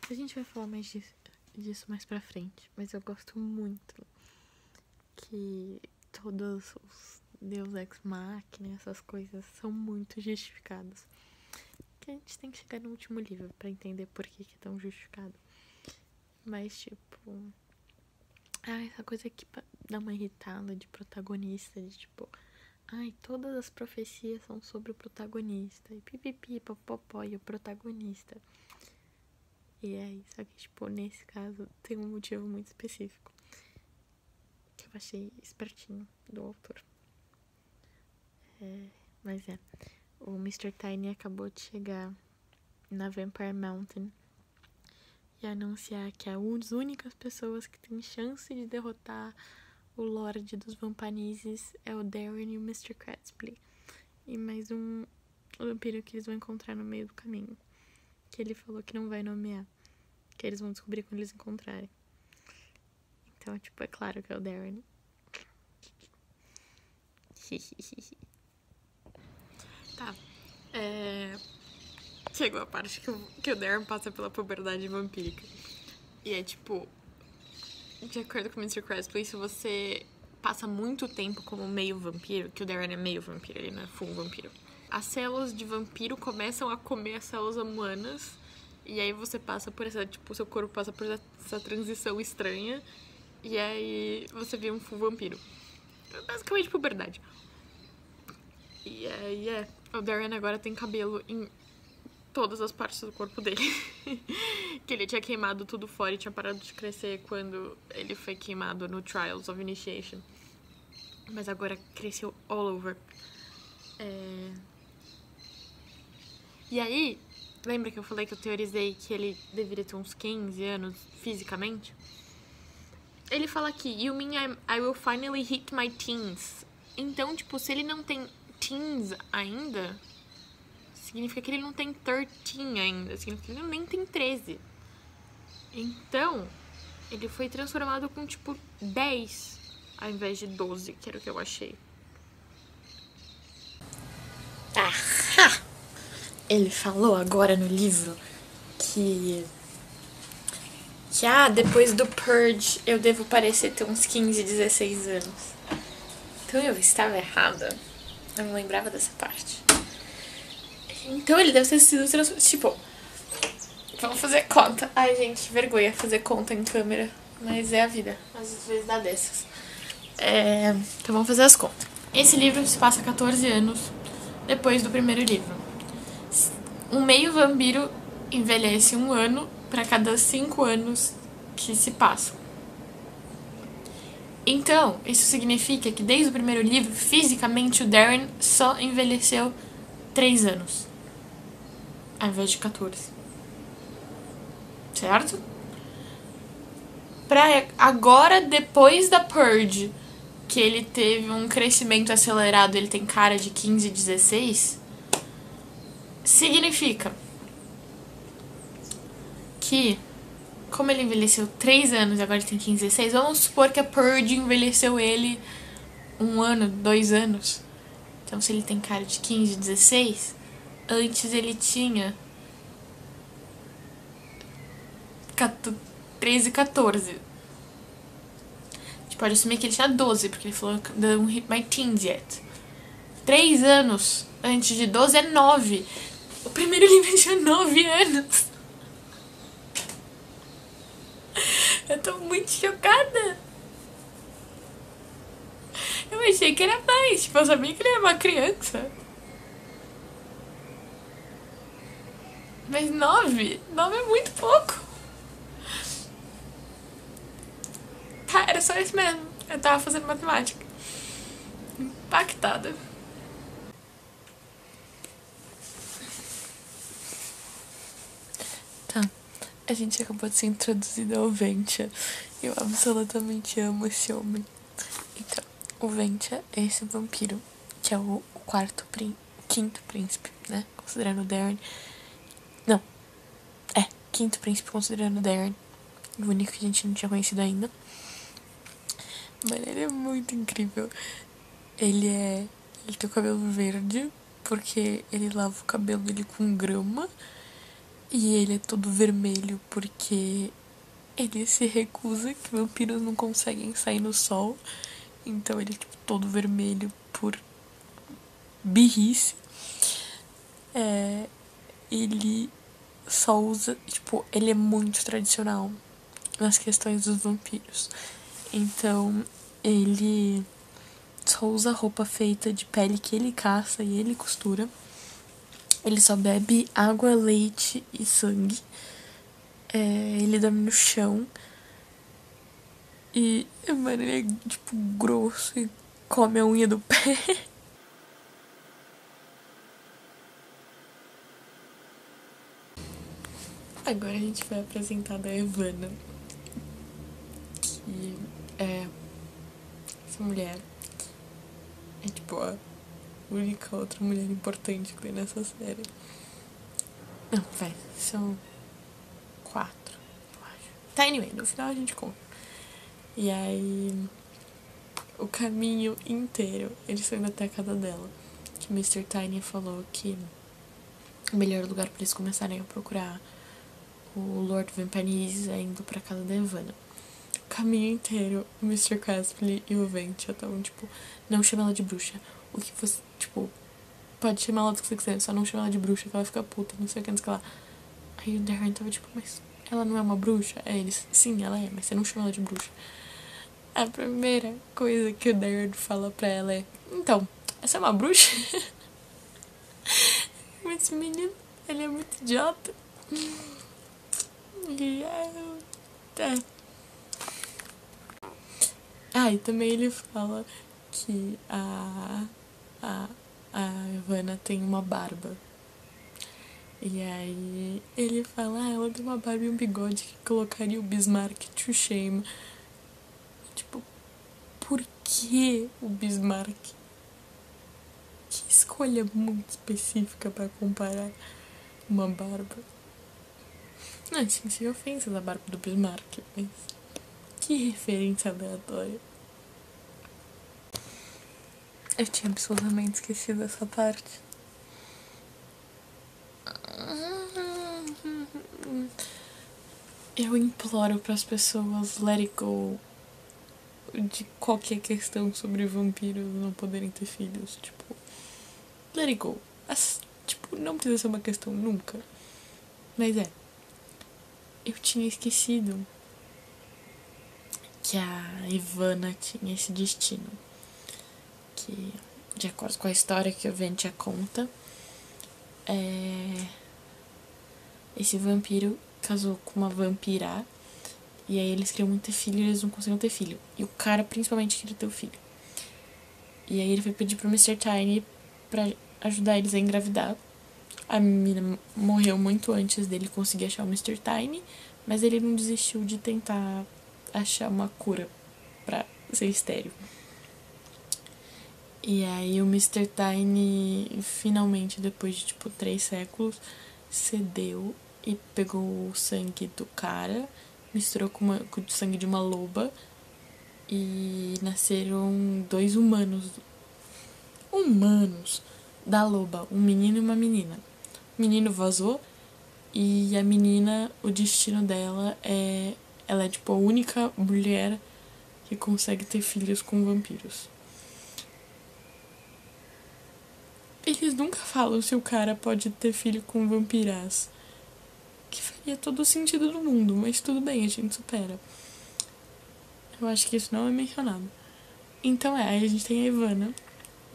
A gente vai falar mais disso mais pra frente, mas eu gosto muito que todos os Deus Ex Machina, essas coisas, são muito justificados. Que a gente tem que chegar no último livro pra entender por que é tão justificado. Mas, tipo... essa coisa que dá uma irritada de protagonista, de tipo... todas as profecias são sobre o protagonista. E pipipi, popopó, e o protagonista. E aí, só que, tipo, nesse caso, tem um motivo muito específico. Que eu achei espertinho do autor. Mas o Mr. Tiny acabou de chegar na Vampire Mountain e anunciar que as únicas pessoas que têm chance de derrotar o Lorde dos Vampanizes é o Darren e o Mr. Cratspley. E mais um vampiro que eles vão encontrar no meio do caminho. Que ele falou que não vai nomear. Que eles vão descobrir quando eles encontrarem. Então, tipo, é claro que é o Darren. Tá. Chegou a parte que o Darren passa pela puberdade vampírica. E é tipo... De acordo com o Mr. Cratspley, se você passa muito tempo como meio vampiro, que o Darren é meio vampiro, ele não é full vampiro, as células de vampiro começam a comer as células humanas, e aí você passa por essa, tipo, seu corpo passa por essa transição estranha, e aí você vira um full vampiro. É basicamente puberdade. E aí o Darren agora tem cabelo em todas as partes do corpo dele. Que ele tinha queimado tudo fora e tinha parado de crescer quando ele foi queimado no Trials of Initiation. Mas agora cresceu all over. E aí, lembra que eu falei que eu teorizei que ele deveria ter uns 15 anos fisicamente? Ele fala aqui, you mean I will finally hit my teens. Então, tipo, se ele não tem teens ainda, significa que ele não tem 13 ainda. Significa que ele nem tem 13. Então, ele foi transformado com, tipo, 10 ao invés de 12, que era o que eu achei. Ele falou agora no livro que depois do Purge eu devo parecer ter uns 15, 16 anos. Então eu estava errada. Eu não lembrava dessa parte. Então ele deve ter sido tipo... Vamos fazer conta. Ai, gente, que vergonha fazer conta em câmera. Mas é a vida. Às vezes dá dessas. Então vamos fazer as contas. Esse livro se passa 14 anos depois do primeiro livro. Um meio vampiro envelhece 1 ano para cada 5 anos que se passam. Então, isso significa que desde o primeiro livro, fisicamente, o Darren só envelheceu 3 anos. Ao invés de 14. Certo? Pra agora, depois da Purge, que ele teve um crescimento acelerado, ele tem cara de 15, 16, significa que, como ele envelheceu 3 anos e agora ele tem 15, 16, vamos supor que a Purge envelheceu ele 1 ano, 2 anos. Então, se ele tem cara de 15, 16, antes ele tinha 13, 14. A gente pode assumir que ele tinha 12, porque ele falou don't hit my teens yet. 3 anos antes de 12 é 9. O primeiro livro tinha 9 anos. Eu tô muito chocada. Eu achei que era mais. Tipo, eu sabia que ele era uma criança. Mas 9? 9 é muito pouco. Tá, era só isso mesmo. Eu tava fazendo matemática. Impactada. Tá. A gente acabou de ser introduzido ao Ventia. Eu absolutamente amo esse homem. Então, o Ventia é esse vampiro, que é o quinto príncipe, né? Considerando o Darren. Não. Quinto príncipe considerando o Darren. O único que a gente não tinha conhecido ainda. Mas ele é muito incrível. Ele tem o cabelo verde, porque ele lava o cabelo dele com grama. E ele é todo vermelho, porque ele se recusa que vampiros não conseguem sair no sol. Então ele é tipo todo vermelho por birrice. Ele só usa, tipo, ele é muito tradicional nas questões dos vampiros. Então ele só usa roupa feita de pele que ele caça e ele costura. Ele só bebe água, leite e sangue. Ele dorme no chão. E, mano, ele é, tipo, grosso e come a unha do pé. Agora a gente vai apresentar a Evana. Que é... Essa mulher é, tipo, a única outra mulher importante que tem nessa série. Não, vai, são 4, eu acho. Tá, anyway, no final a gente conta. E aí, o caminho inteiro, eles estão indo até a casa dela. Que o Mr. Tiny falou que o melhor lugar pra eles começarem a procurar o Lord Vampires é indo pra casa da Evana. O caminho inteiro, o Mr. Caspley e o Ventia estavam, tipo, não chama ela de bruxa. O que você, tipo, pode chamar ela do que você quiser, só não chama ela de bruxa, que ela fica puta, não sei o que, não sei o que lá. Aí o Darren tava, tipo, mas ela não é uma bruxa? Aí eles, sim, ela é, mas você não chama ela de bruxa. A primeira coisa que o Darren fala pra ela é: então, essa é uma bruxa? Mas esse menino, ele é muito idiota. E e também ele fala que a Ivana tem uma barba. E aí ele fala, ela tem uma barba e um bigode que colocaria o Bismarck to shame. Tipo, por que o Bismarck? Que escolha muito específica pra comparar uma barba. Não, sem ofensa da barba do Bismarck, mas que referência aleatória. Eu tinha absolutamente esquecido essa parte. Eu imploro para as pessoas let it go de qualquer questão sobre vampiros não poderem ter filhos. Tipo, let it go. Tipo, não precisa ser uma questão nunca. Mas eu tinha esquecido que a Ivana tinha esse destino. Que, de acordo com a história que o Ventia conta, esse vampiro casou com uma vampira. E aí eles queriam muito ter filho e eles não conseguiam ter filho. E o cara principalmente queria ter o filho. E aí ele foi pedir pro Mr. Tiny pra ajudar eles a engravidar. A menina morreu muito antes dele conseguir achar o Mr. Tiny, mas ele não desistiu de tentar achar uma cura pra ser estéril. E aí o Mr. Tiny finalmente, depois de tipo 3 séculos, cedeu e pegou o sangue do cara, misturou com o sangue de uma loba e nasceram 2 humanos da loba, um menino e uma menina. O menino vazou e a menina, o destino dela ela é tipo a única mulher que consegue ter filhos com vampiros. Eles nunca falam se o cara pode ter filho com vampiras. Que faria todo o sentido do mundo, mas tudo bem, a gente supera. Eu acho que isso não é mencionado. Então aí a gente tem a Ivana,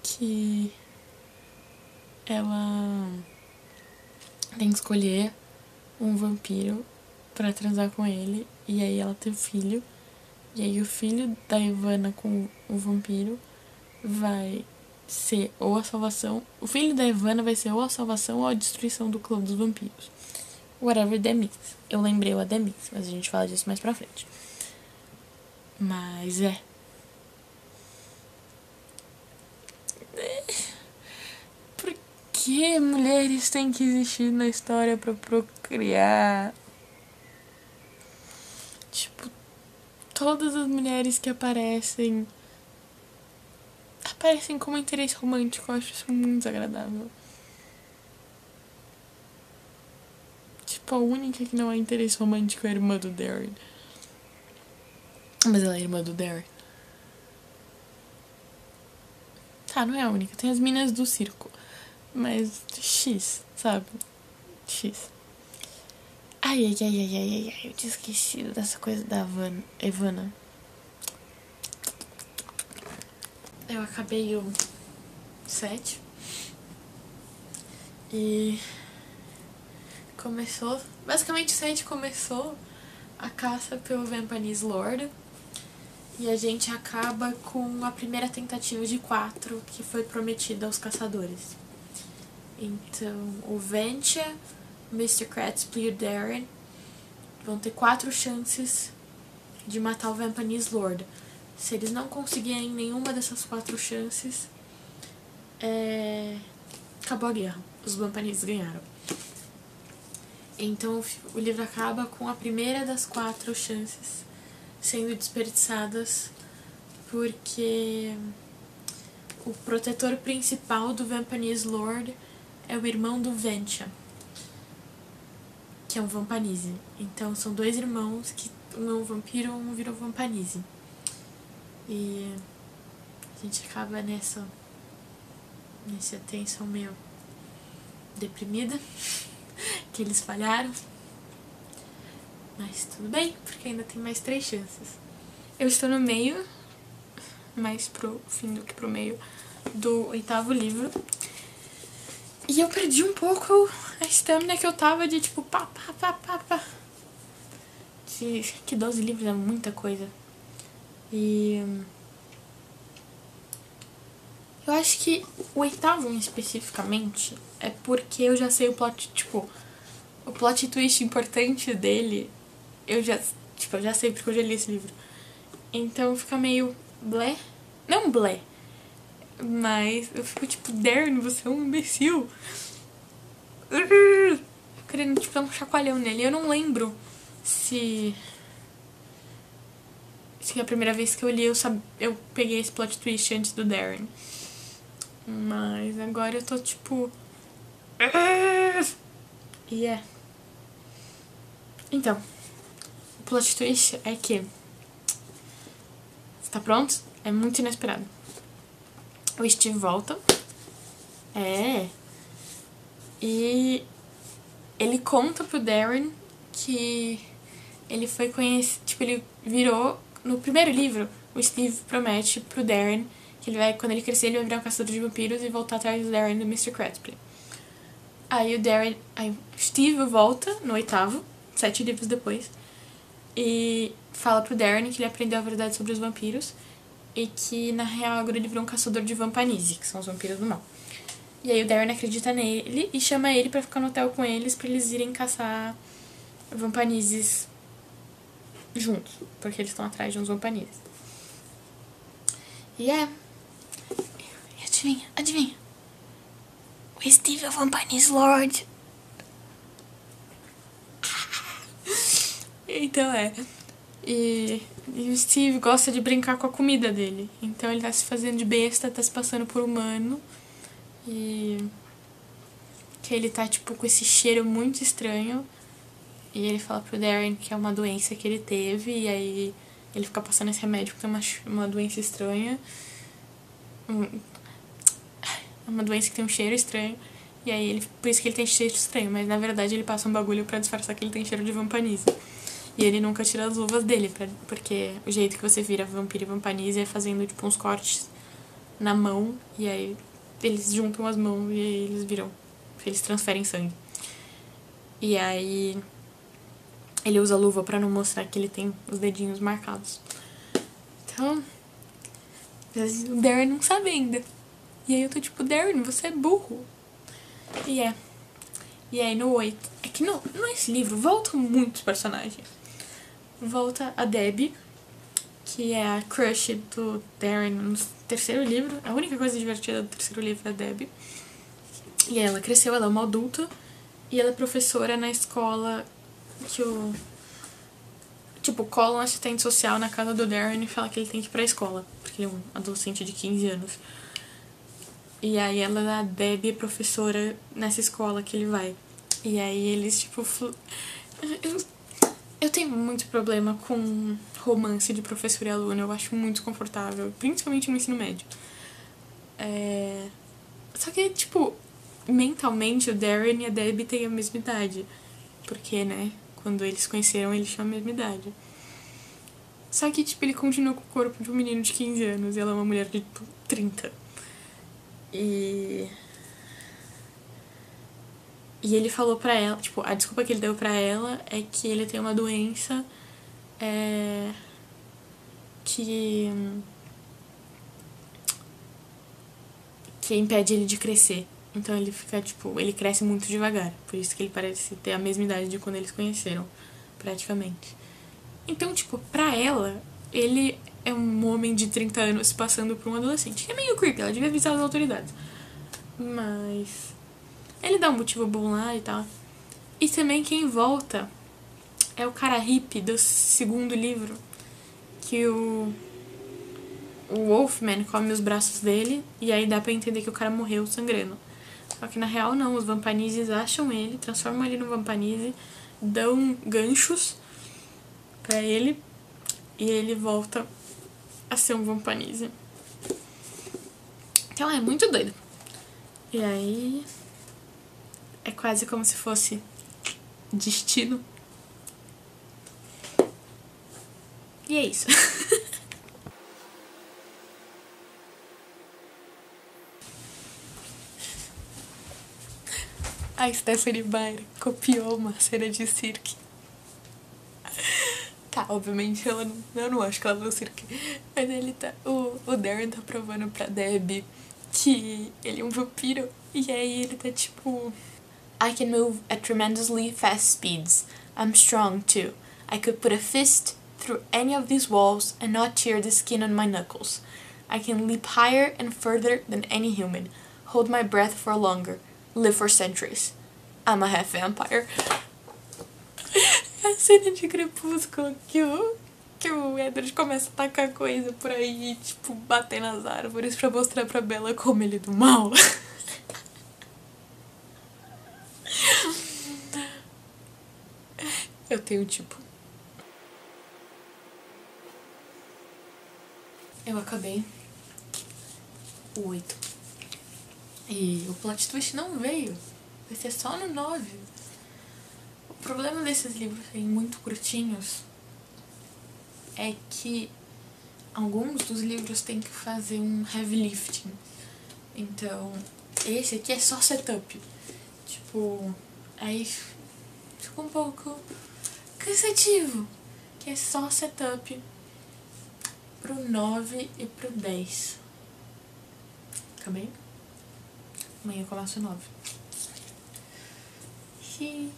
que ela tem que escolher um vampiro pra transar com ele. E aí ela tem filho. E aí o filho da Ivana com o vampiro vai ser ou a salvação. O filho da Ivana vai ser ou a salvação ou a destruição do clã dos vampiros. Whatever that means. Eu lembrei o that means, mas a gente fala disso mais pra frente. Mas por que mulheres têm que existir na história pra procriar? Tipo, todas as mulheres que aparecem como interesse romântico. Eu acho isso muito desagradável. Tipo, a única que não é interesse romântico é a irmã do Darren. Mas ela é irmã do Darren. Tá, não é a única. Tem as minas do circo. Mas X, sabe? X. Ai. Eu tinha esquecido dessa coisa da Ivana. Eu acabei o 7. E começou... Basicamente o 7 começou a caça pelo Vampanese Lord. E a gente acaba com a primeira tentativa de 4 que foi prometida aos caçadores. Então, o Ventia, Mr. Cratspley e o Darren vão ter 4 chances de matar o Vampanese Lord. Se eles não conseguirem nenhuma dessas 4 chances, acabou a guerra. Os Vampanese ganharam. Então, o livro acaba com a primeira das 4 chances sendo desperdiçadas porque o protetor principal do Vampanese Lord é o irmão do Ventia, que é um Vampanese. Então são 2 irmãos, que um é um vampiro e um virou Vampanese. E a gente acaba nessa tensão meio deprimida, que eles falharam. Mas tudo bem, porque ainda tem mais 3 chances. Eu estou no meio, mais pro fim do que pro meio, do 8º livro. E eu perdi um pouco a estamina que eu tava de tipo pá. Que 12 livros é muita coisa. E eu acho que o 8º especificamente é porque eu já sei o plot, tipo, o plot twist importante dele. Eu já sei porque eu já li esse livro. Então fica meio blé. Não blé. Mas eu fico tipo, Darren, você é um imbecil. Querendo tipo dar um chacoalhão nele. Eu não lembro se a primeira vez que eu li eu peguei esse plot twist antes do Darren. Mas agora eu tô tipo... E então, o plot twist é que... Você tá pronto? É muito inesperado. O Steve volta. E ele conta pro Darren que ele foi conhecer... Tipo, ele virou... No primeiro livro, o Steve promete pro Darren que ele vai, quando ele crescer, ele vai virar um caçador de vampiros e voltar atrás do Darren e do Mr. Cratspley. Aí o Steve volta no 8º, 7 livros depois, e fala pro Darren que ele aprendeu a verdade sobre os vampiros e que, na real, agora ele virou um caçador de Vampanese, que são os vampiros do mal. E aí o Darren acredita nele e chama ele pra ficar no hotel com eles, pra eles irem caçar Vampaneses juntos, porque eles estão atrás de uns Vampaneses. E adivinha? O Steve é o Vampanese Lord. Então E o Steve gosta de brincar com a comida dele. Então ele tá se fazendo de besta, tá se passando por humano. E que ele tá tipo com esse cheiro muito estranho. E ele fala pro Darren que é uma doença que ele teve. E aí ele fica passando esse remédio porque é uma doença estranha. É uma doença que tem um cheiro estranho. E aí por isso que ele tem cheiro estranho. Mas na verdade ele passa um bagulho pra disfarçar que ele tem cheiro de Vampanese. E ele nunca tira as luvas dele, porque o jeito que você vira vampiro e Vampanese é fazendo tipo uns cortes na mão. E aí eles juntam as mãos e aí eles viram. Eles transferem sangue. E aí ele usa luva pra não mostrar que ele tem os dedinhos marcados. Então, o Darren não sabe ainda. E aí eu tô tipo, Darren, você é burro. E aí no 8... É que nesse livro voltam muitos personagens. Volta a Debbie, que é a crush do Darren no terceiro livro. A única coisa divertida do terceiro livro é a Debbie. E ela cresceu, ela é uma adulta. E ela é professora na escola que o... Tipo, cola um assistente social na casa do Darren e fala que ele tem que ir pra escola. Porque ele é um adolescente de 15 anos. E aí ela, a Debbie, é professora nessa escola que ele vai. E aí eles, tipo... Eu tenho muito problema com romance de professor e aluno. Eu acho muito confortável. Principalmente no ensino médio. Só que, tipo... Mentalmente, o Darren e a Debbie têm a mesma idade. Porque, né? Quando eles se conheceram, eles tinham a mesma idade. Só que, tipo, ele continua com o corpo de um menino de 15 anos. E ela é uma mulher de, tipo, 30. E ele falou pra ela, tipo, a desculpa que ele deu pra ela é que ele tem uma doença que impede ele de crescer. Então ele fica, tipo, ele cresce muito devagar. Por isso que ele parece ter a mesma idade de quando eles conheceram, praticamente. Então, tipo, pra ela, ele é um homem de 30 anos passando por um adolescente. É meio creepy, ela devia avisar as autoridades. Mas ele dá um motivo bom lá e tal. E também quem volta é o cara hippie do segundo livro, que o Wolfman come os braços dele, e aí dá pra entender que o cara morreu sangrando. Só que na real não, os Vampanises acham ele, transformam ele no Vampanise, dão ganchos pra ele, e ele volta a ser um Vampanise. Então é muito doido. E aí é quase como se fosse destino. E é isso. A Stephanie Meyer copiou uma cena de cirque. Tá, obviamente eu não acho que ela viu cirque. Mas ele tá. O Darren tá provando pra Debbie que ele é um vampiro. E aí ele tá tipo. I can move at tremendously fast speeds. I'm strong too. I could put a fist through any of these walls and not tear the skin on my knuckles. I can leap higher and further than any human. Hold my breath for longer. Live for centuries. I'm a half vampire. A cena de Crepúsculo que o Edward começa a tacar coisa por aí, tipo, bater nas árvores pra mostrar pra Bella como ele é do mal. Eu tenho, tipo... Eu acabei o 8. E o plot twist não veio. Vai ser só no 9. O problema desses livros serem muito curtinhos é que alguns dos livros têm que fazer um heavy lifting. Então, esse aqui é só setup. Tipo, aí fica um pouco cansativo. Que é só setup pro 9 e pro 10. Acabei? Amanhã eu começo o 9. Eu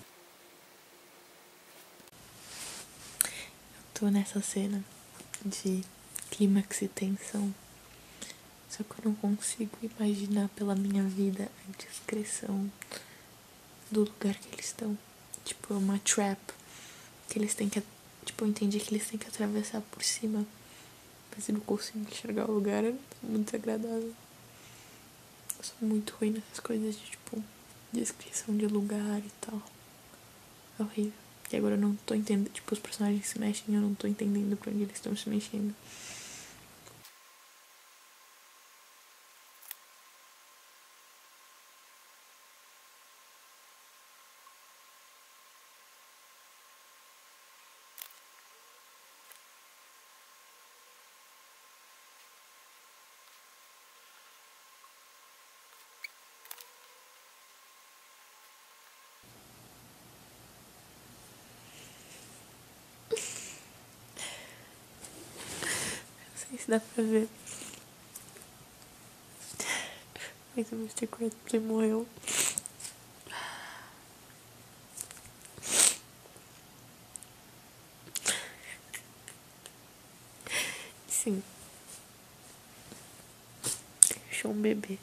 tô nessa cena de clímax e tensão. Só que eu não consigo imaginar pela minha vida a descrição do lugar que eles estão. Tipo, é uma trap que eles têm que... Tipo, eu entendi que eles têm que atravessar por cima. Mas eu não consigo enxergar o lugar, é muito desagradável. Eu sou muito ruim nessas coisas de, tipo, descrição de lugar e tal. É horrível. E agora eu não tô entendendo, tipo, os personagens se mexem e eu não tô entendendo pra onde eles estão se mexendo. sei se dá pra ver. Mas o Mr. Crabtree morreu. Sim. Deixou um bebê.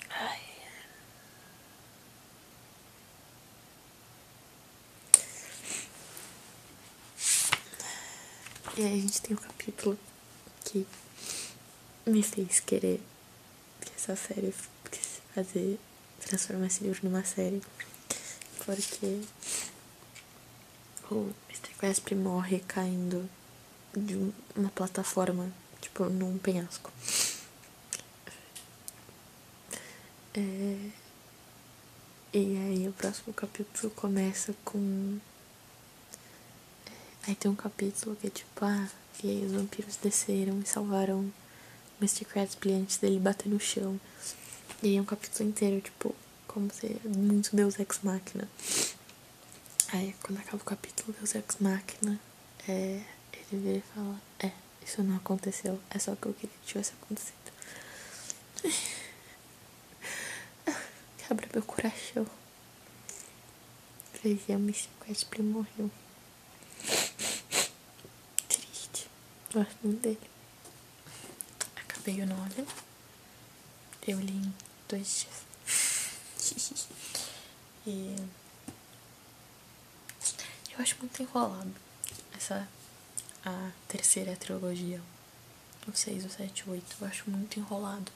Ai. E aí a gente tem um capítulo que me fez querer que essa série transformar esse livro numa série. Porque o Mr. Crabtree morre caindo de uma plataforma, tipo, num penhasco. E aí o próximo capítulo começa com... Aí tem um capítulo que é tipo, e aí os vampiros desceram e salvaram o Mr. Crabtree antes dele bater no chão. E aí é um capítulo inteiro, tipo, como se muito Deus Ex Machina. Aí quando acaba o capítulo Deus Ex Machina, ele vira e fala, isso não aconteceu, é só que eu queria que tivesse acontecido. Quebra meu coração. Falei, o Mr. Crabtree morreu. Triste. Gosto muito dele. Acabei o 9. Eu li em 2 dias. E eu acho muito enrolado a terceira trilogia. O 6, o 7, o 8. Eu acho muito enrolado.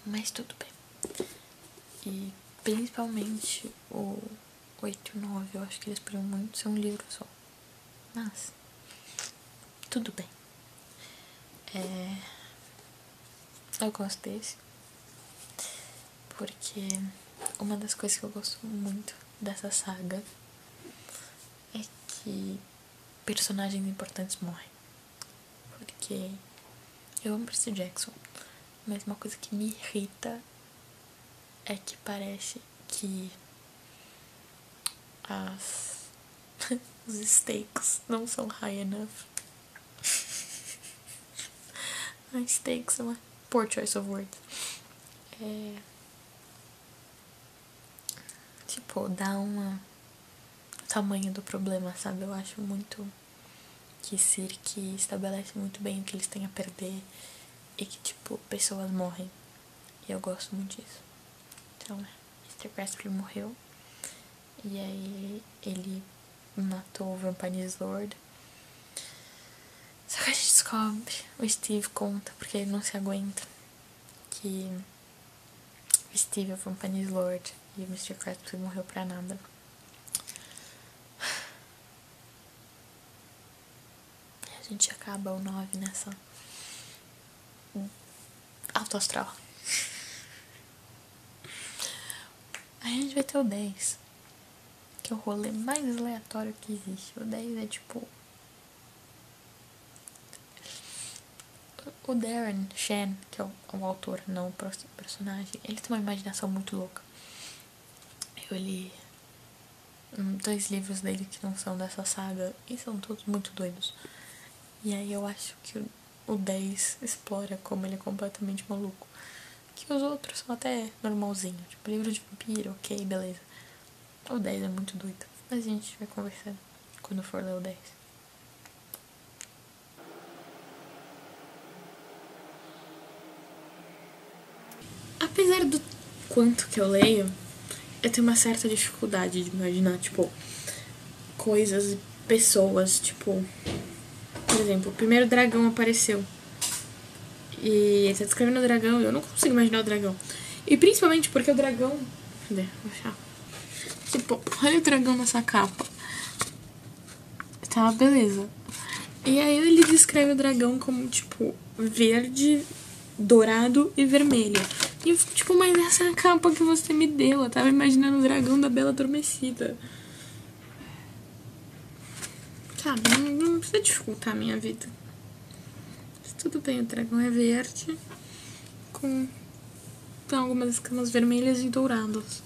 Mas tudo bem. E principalmente o 8 e o 9, eu acho que eles podiam muito ser um livro só. Mas tudo bem. Eu gosto desse. Porque uma das coisas que eu gosto muito dessa saga é que personagens importantes morrem. Porque eu amo Percy Jackson, mas uma coisa que me irrita é que parece que os stakes não são high enough. Stakes é uma poor choice of words. Tipo, dá uma tamanho do problema, sabe? Eu acho muito que Cirque estabelece muito bem o que eles têm a perder e que, tipo, pessoas morrem. E eu gosto muito disso. Então, Mr. Crabtree morreu. E aí ele matou o Vampire Lord. Só que a gente descobre, o Steve conta, porque ele não se aguenta, que o Steve é o Vampire Lord e o Mr. Crabtree morreu pra nada. A gente acaba o 9 nessa alto astral. Aí a gente vai ter o 10, que é o rolê mais aleatório que existe. O 10 é tipo... O Darren Shan, que é o autor, não o personagem, ele tem uma imaginação muito louca. Eu li 2 livros dele que não são dessa saga e são todos muito doidos. E aí eu acho que o 10 explora como ele é completamente maluco. Que os outros são até normalzinho. Tipo, livro de vampiro, ok, beleza. O 10 é muito doido. Mas a gente vai conversar quando for ler o 10. Apesar do quanto que eu leio, eu tenho uma certa dificuldade de imaginar, tipo, coisas e pessoas, tipo... Por exemplo, o primeiro dragão apareceu. E ele tá descrevendo o dragão e eu não consigo imaginar o dragão. E principalmente porque o dragão... Cadê? Vou achar. Tipo, olha o dragão nessa capa. Tá, beleza. E aí ele descreve o dragão como, tipo, verde, dourado e vermelho. E eu fico, tipo, mas essa é a capa que você me deu. Eu tava imaginando o dragão da Bela Adormecida. Sabe, não precisa dificultar a minha vida. Mas tudo bem, o dragão é verde com algumas escamas vermelhas e douradas.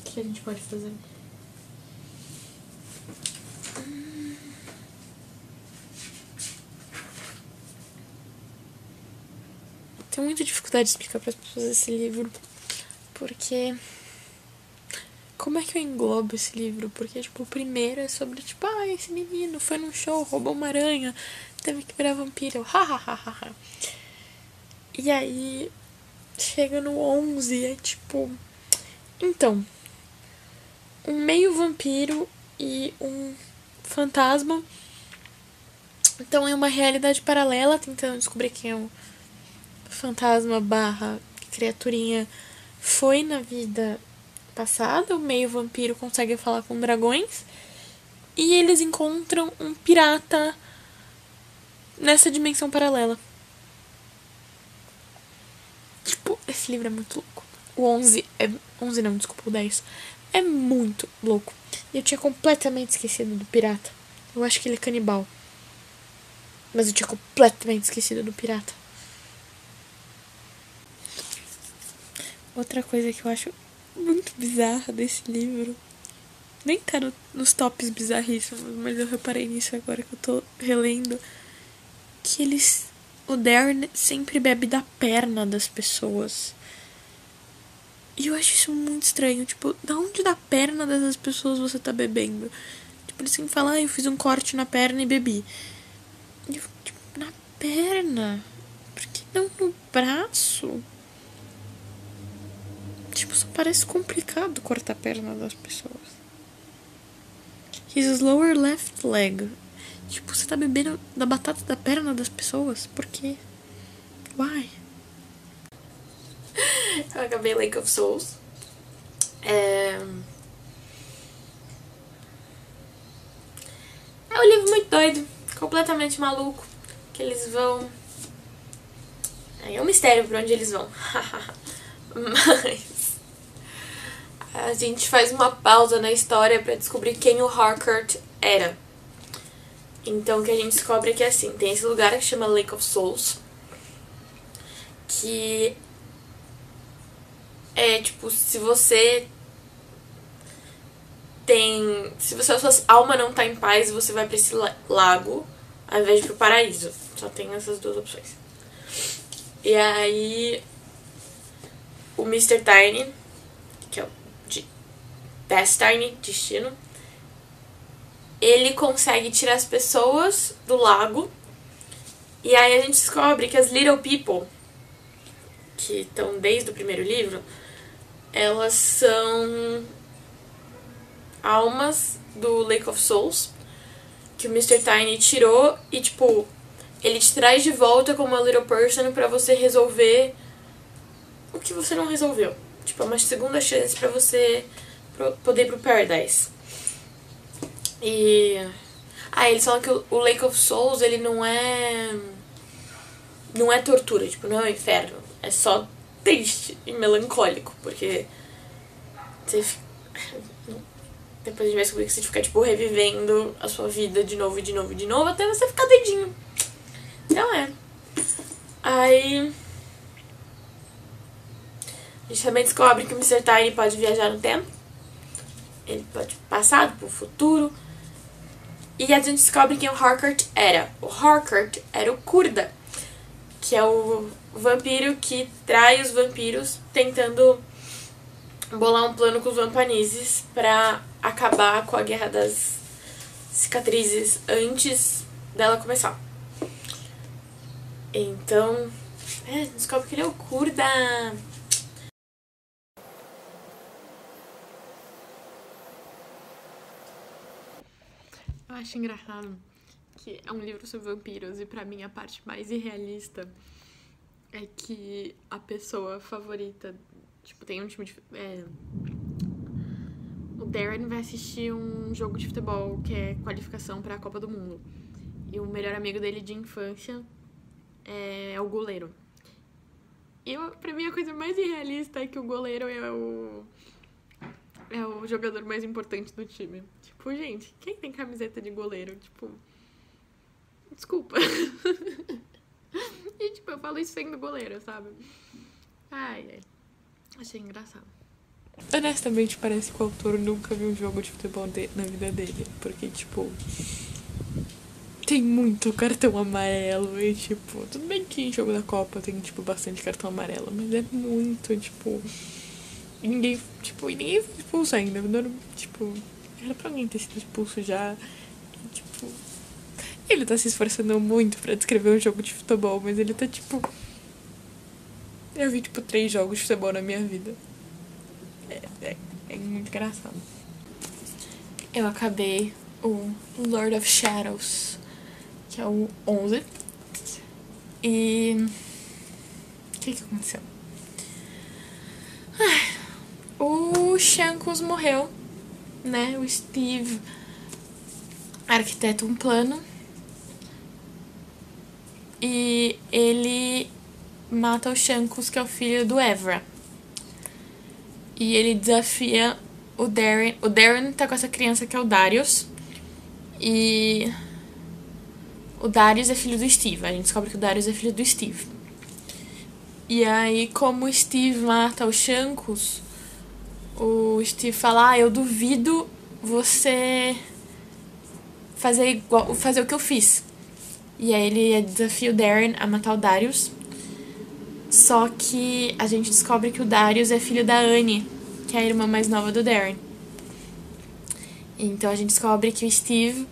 O que a gente pode fazer? tenho muita dificuldade de explicar para as pessoas esse livro. Porque... como é que eu englobo esse livro? Porque, tipo, o primeiro é sobre, tipo, esse menino foi num show, roubou uma aranha, teve que virar vampiro. Ha. E aí, chega no 11, é tipo... então, um meio vampiro e um fantasma estão em uma realidade paralela, tentando descobrir quem é o fantasma barra criaturinha foi na vida passada. O meio vampiro consegue falar com dragões e eles encontram um pirata nessa dimensão paralela. Tipo, esse livro é muito louco. O 11 é... 11 não, desculpa, o 10 é muito louco. E eu tinha completamente esquecido do pirata. Eu acho que ele é canibal. Mas eu tinha completamente esquecido do pirata. Outra coisa que eu acho muito bizarra desse livro, nem tá nos tops bizarríssimos, mas eu reparei nisso agora que eu tô relendo, que o Darren sempre bebe da perna das pessoas. E eu acho isso muito estranho. Tipo, da onde da perna dessas pessoas você tá bebendo? Tipo, ele sempre fala, eu fiz um corte na perna e bebi. E eu, tipo, na perna? Por que não no braço? Tipo, só parece complicado cortar a perna das pessoas. His lower left leg. Tipo, você tá bebendo da batata da perna das pessoas? Por quê? Why? Eu acabei Lake of Souls. É um livro muito doido, completamente maluco. Que eles vão... é um mistério pra onde eles vão. Mas a gente faz uma pausa na história pra descobrir quem o Harcourt era. Então o que a gente descobre é que assim, tem esse lugar que chama Lake of Souls, que é tipo, se a sua alma não tá em paz, você vai pra esse lago ao invés de ir pro paraíso. Só tem essas duas opções. E aí o Mr. Tiny, que é o de Destiny, destino, ele consegue tirar as pessoas do lago. E aí a gente descobre que as Little People, que estão desde o primeiro livro, elas são almas do Lake of Souls, que o Mr. Tiny tirou e, tipo, ele te traz de volta como uma little person pra você resolver o que você não resolveu. Tipo, é uma segunda chance pra você poder ir pro Paradise. E... eles falam que o Lake of Souls, ele não é tortura, tipo, não é um inferno. É só triste e melancólico, porque você depois a gente vai descobrir que você fica, tipo, revivendo a sua vida de novo, até você ficar doidinho. Então aí a gente também descobre que o Mr. Tiny pode viajar no tempo. Ele pode ir pro passado, pro futuro. E a gente descobre quem o Harcourt era. O Harcourt era o Kurda, que é o vampiro que trai os vampiros, tentando bolar um plano com os vampanizes pra acabar com a guerra das cicatrizes antes dela começar. Então, descobre que ele é o Kurda. Eu acho engraçado que é um livro sobre vampiros e pra mim a parte mais irrealista é que a pessoa favorita, tipo, tem um time de... o Darren vai assistir um jogo de futebol que é qualificação pra Copa do Mundo. E o melhor amigo dele de infância é o goleiro. E pra mim a coisa mais irrealista é que o goleiro é o jogador mais importante do time. Tipo, gente, quem tem camiseta de goleiro? Tipo, desculpa. E, tipo, eu falo isso sendo goleiro, sabe? Ai. Achei engraçado. Honestamente, parece que o autor nunca viu um jogo de futebol na vida dele. Porque, tipo... tem muito cartão amarelo e, tipo, tudo bem que em jogo da Copa tem, tipo, bastante cartão amarelo, mas é muito, tipo, ninguém foi expulso ainda, tipo, era pra alguém ter sido expulso já, e, tipo, ele tá se esforçando muito pra descrever um jogo de futebol, mas ele tá, tipo, eu vi, tipo, 3 jogos de futebol na minha vida, é muito engraçado. Eu acabei o Lord of Shadows, que é o 11. E o que aconteceu? O Shankus morreu, né? O Steve arquiteta um plano e ele mata o Shankus, que é o filho do Evra. E ele desafia o Darren. O Darren tá com essa criança que é o Darius. E o Darius é filho do Steve. A gente descobre que o Darius é filho do Steve. E aí, como o Steve mata o Shankus, o Steve fala: eu duvido você fazer o que eu fiz. E aí ele desafia o Darren a matar o Darius. Só que a gente descobre que o Darius é filho da Annie, que é a irmã mais nova do Darren. Então a gente descobre que o Steve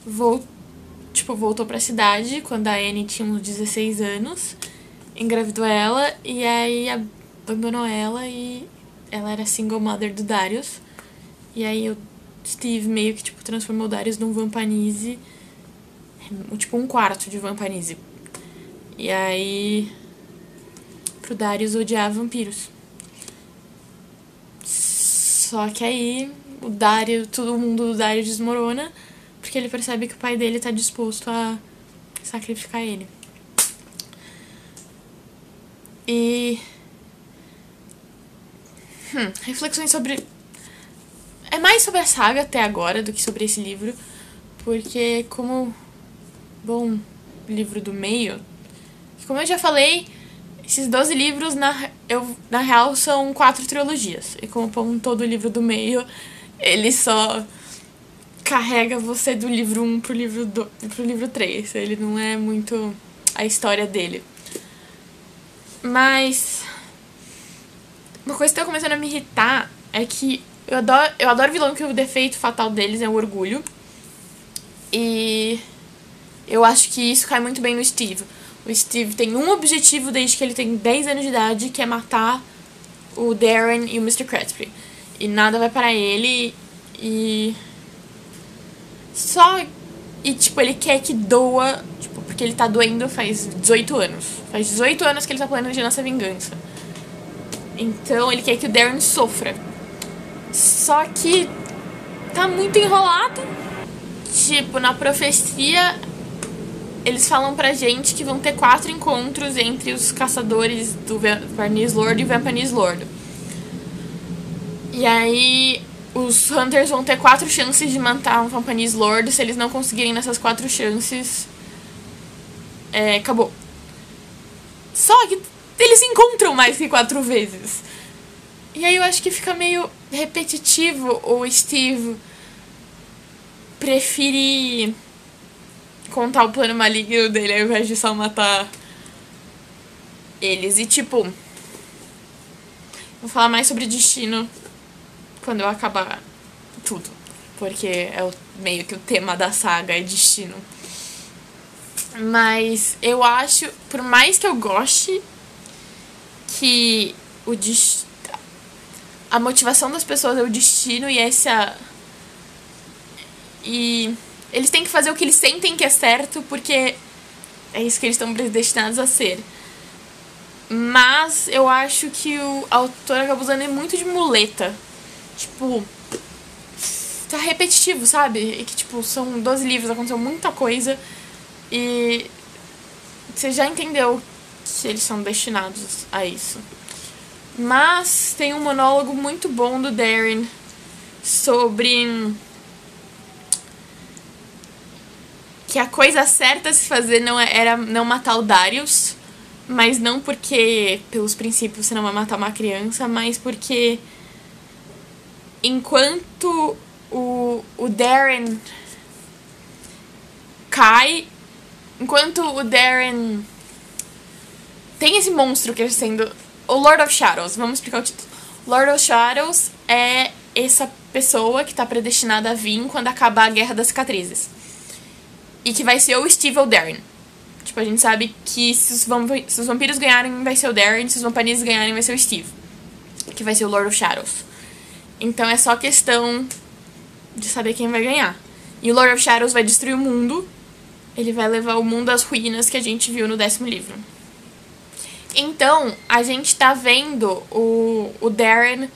voltou pra cidade quando a Annie tinha uns 16 anos, engravidou ela e aí abandonou ela, e ela era single mother do Darius. E aí o Steve meio que transformou o Darius num Vampanise, tipo um quarto de Vampanise. E aí pro Darius odiar vampiros. Só que aí todo mundo do Darius desmorona, porque ele percebe que o pai dele tá disposto a sacrificar ele. E reflexões sobre... É mais sobre a saga até agora do que sobre esse livro, porque como bom livro do meio, como eu já falei, esses 12 livros na real são 4 trilogias, e como todo livro do meio, ele só carrega você do livro 1 pro livro 3, ele não é muito a história dele. Mas uma coisa que tá começando a me irritar é que eu adoro vilão, que o defeito fatal deles é o orgulho. E eu acho que isso cai muito bem no Steve. O Steve tem um objetivo desde que ele tem 10 anos de idade, que é matar o Darren e o Mr. Crabtree. E nada vai parar ele. E ele quer que doa, porque ele tá doendo faz 18 anos. Faz 18 anos que ele tá planejando essa vingança. Então ele quer que o Darren sofra. Só que tá muito enrolado. Na profecia, eles falam pra gente que vão ter 4 encontros entre os caçadores do Vampanise Lord e o Vampanise Lord. E aí os Hunters vão ter 4 chances de matar um Vampanise Lord. Se eles não conseguirem nessas 4 chances, acabou. Só que eles se encontram mais que 4 vezes. E aí eu acho que fica meio repetitivo o Steve preferir contar o plano maligno dele ao invés de só matar eles. E vou falar mais sobre destino quando eu acabar tudo, porque é meio que o tema da saga é destino. Mas eu acho, por mais que eu goste que a motivação das pessoas é o destino, e eles têm que fazer o que eles sentem que é certo, porque é isso que eles estão predestinados a ser. Mas eu acho que o autor acaba usando muito de muleta. Tá repetitivo, sabe? E que, são 12 livros, aconteceu muita coisa. E você já entendeu que eles são destinados a isso. Mas tem um monólogo muito bom do Darren sobre que a coisa certa a se fazer era não matar o Darius, mas não porque pelos princípios você não vai matar uma criança, mas porque enquanto o Darren cai enquanto o Darren tem esse monstro crescendo. O Lord of Shadows, vamos explicar o título. Lord of Shadows é essa pessoa que tá predestinada a vir quando acabar a Guerra das Cicatrizes. E que vai ser o Steve ou o Darren. Tipo, a gente sabe que se os vampiros ganharem, vai ser o Darren. Se os vampiros ganharem, vai ser o Steve. Que vai ser o Lord of Shadows. Então é só questão de saber quem vai ganhar. E o Lord of Shadows vai destruir o mundo. Ele vai levar o mundo às ruínas que a gente viu no 10º livro. Então, a gente tá vendo o Darren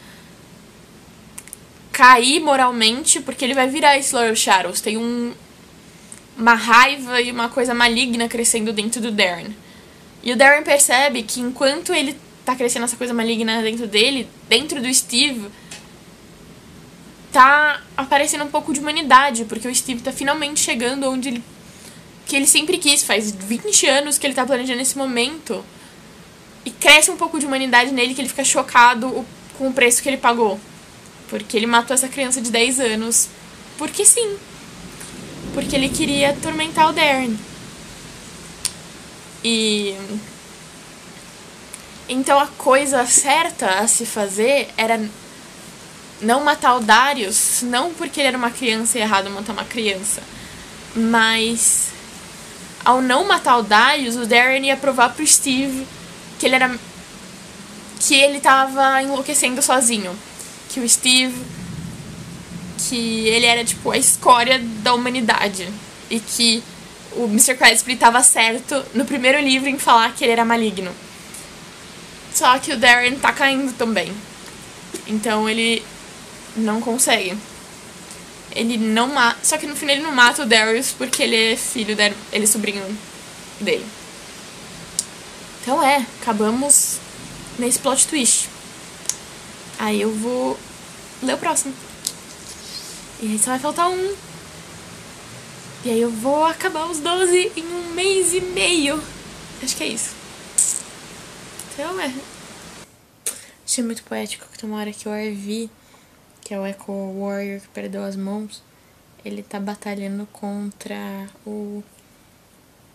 cair moralmente, porque ele vai virar esse Lord of Shadows. Tem uma raiva e uma coisa maligna crescendo dentro do Darren. E o Darren percebe que enquanto ele tá crescendo essa coisa maligna dentro dele, dentro do Steve, tá aparecendo um pouco de humanidade, porque o Steve tá finalmente chegando onde que ele sempre quis. Faz 20 anos que ele tá planejando esse momento. E cresce um pouco de humanidade nele, que ele fica chocado com o preço que ele pagou. Porque ele matou essa criança de 10 anos. Porque sim. Porque ele queria atormentar o Darren. E então a coisa certa a se fazer era não matar o Darius, não porque ele era uma criança e errado matar uma criança, mas ao não matar o Darius, o Darren ia provar pro Steve que ele tava enlouquecendo sozinho, que o Steve, que ele era tipo a escória da humanidade e que o Mr. Crabtree tava certo no primeiro livro em falar que ele era maligno. Só que o Darren tá caindo também. Então ele não consegue. Ele não mata. Só que no final ele não mata o Darius porque ele é filho dele. Ele é sobrinho dele. Então acabamos nesse plot twist. Aí eu vou ler o próximo. E aí só vai faltar um. E aí eu vou acabar os 12 em 1 mês e meio. Acho que é isso. Então achei muito poético que tem uma hora que o RV, que é o Echo Warrior que perdeu as mãos, ele tá batalhando contra o...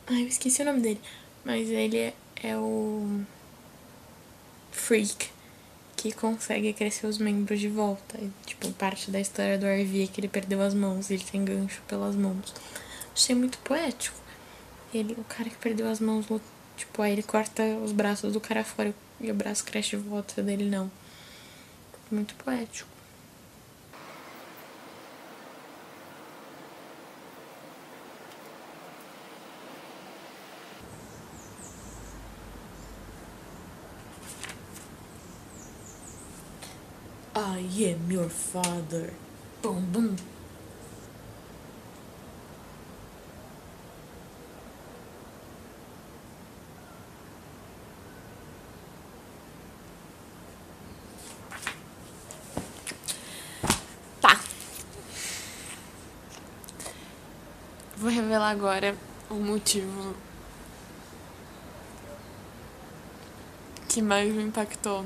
Ai, eu esqueci o nome dele. Mas ele é o Freak, que consegue crescer os membros de volta. E, tipo, parte da história do RV é que ele perdeu as mãos, ele tem gancho pelas mãos. Achei muito poético. O cara que perdeu as mãos, tipo, aí ele corta os braços do cara fora e o braço cresce de volta, dele não. Muito poético. I am your father. Bum, bum. Tá. Vou revelar agora o motivo que mais me impactou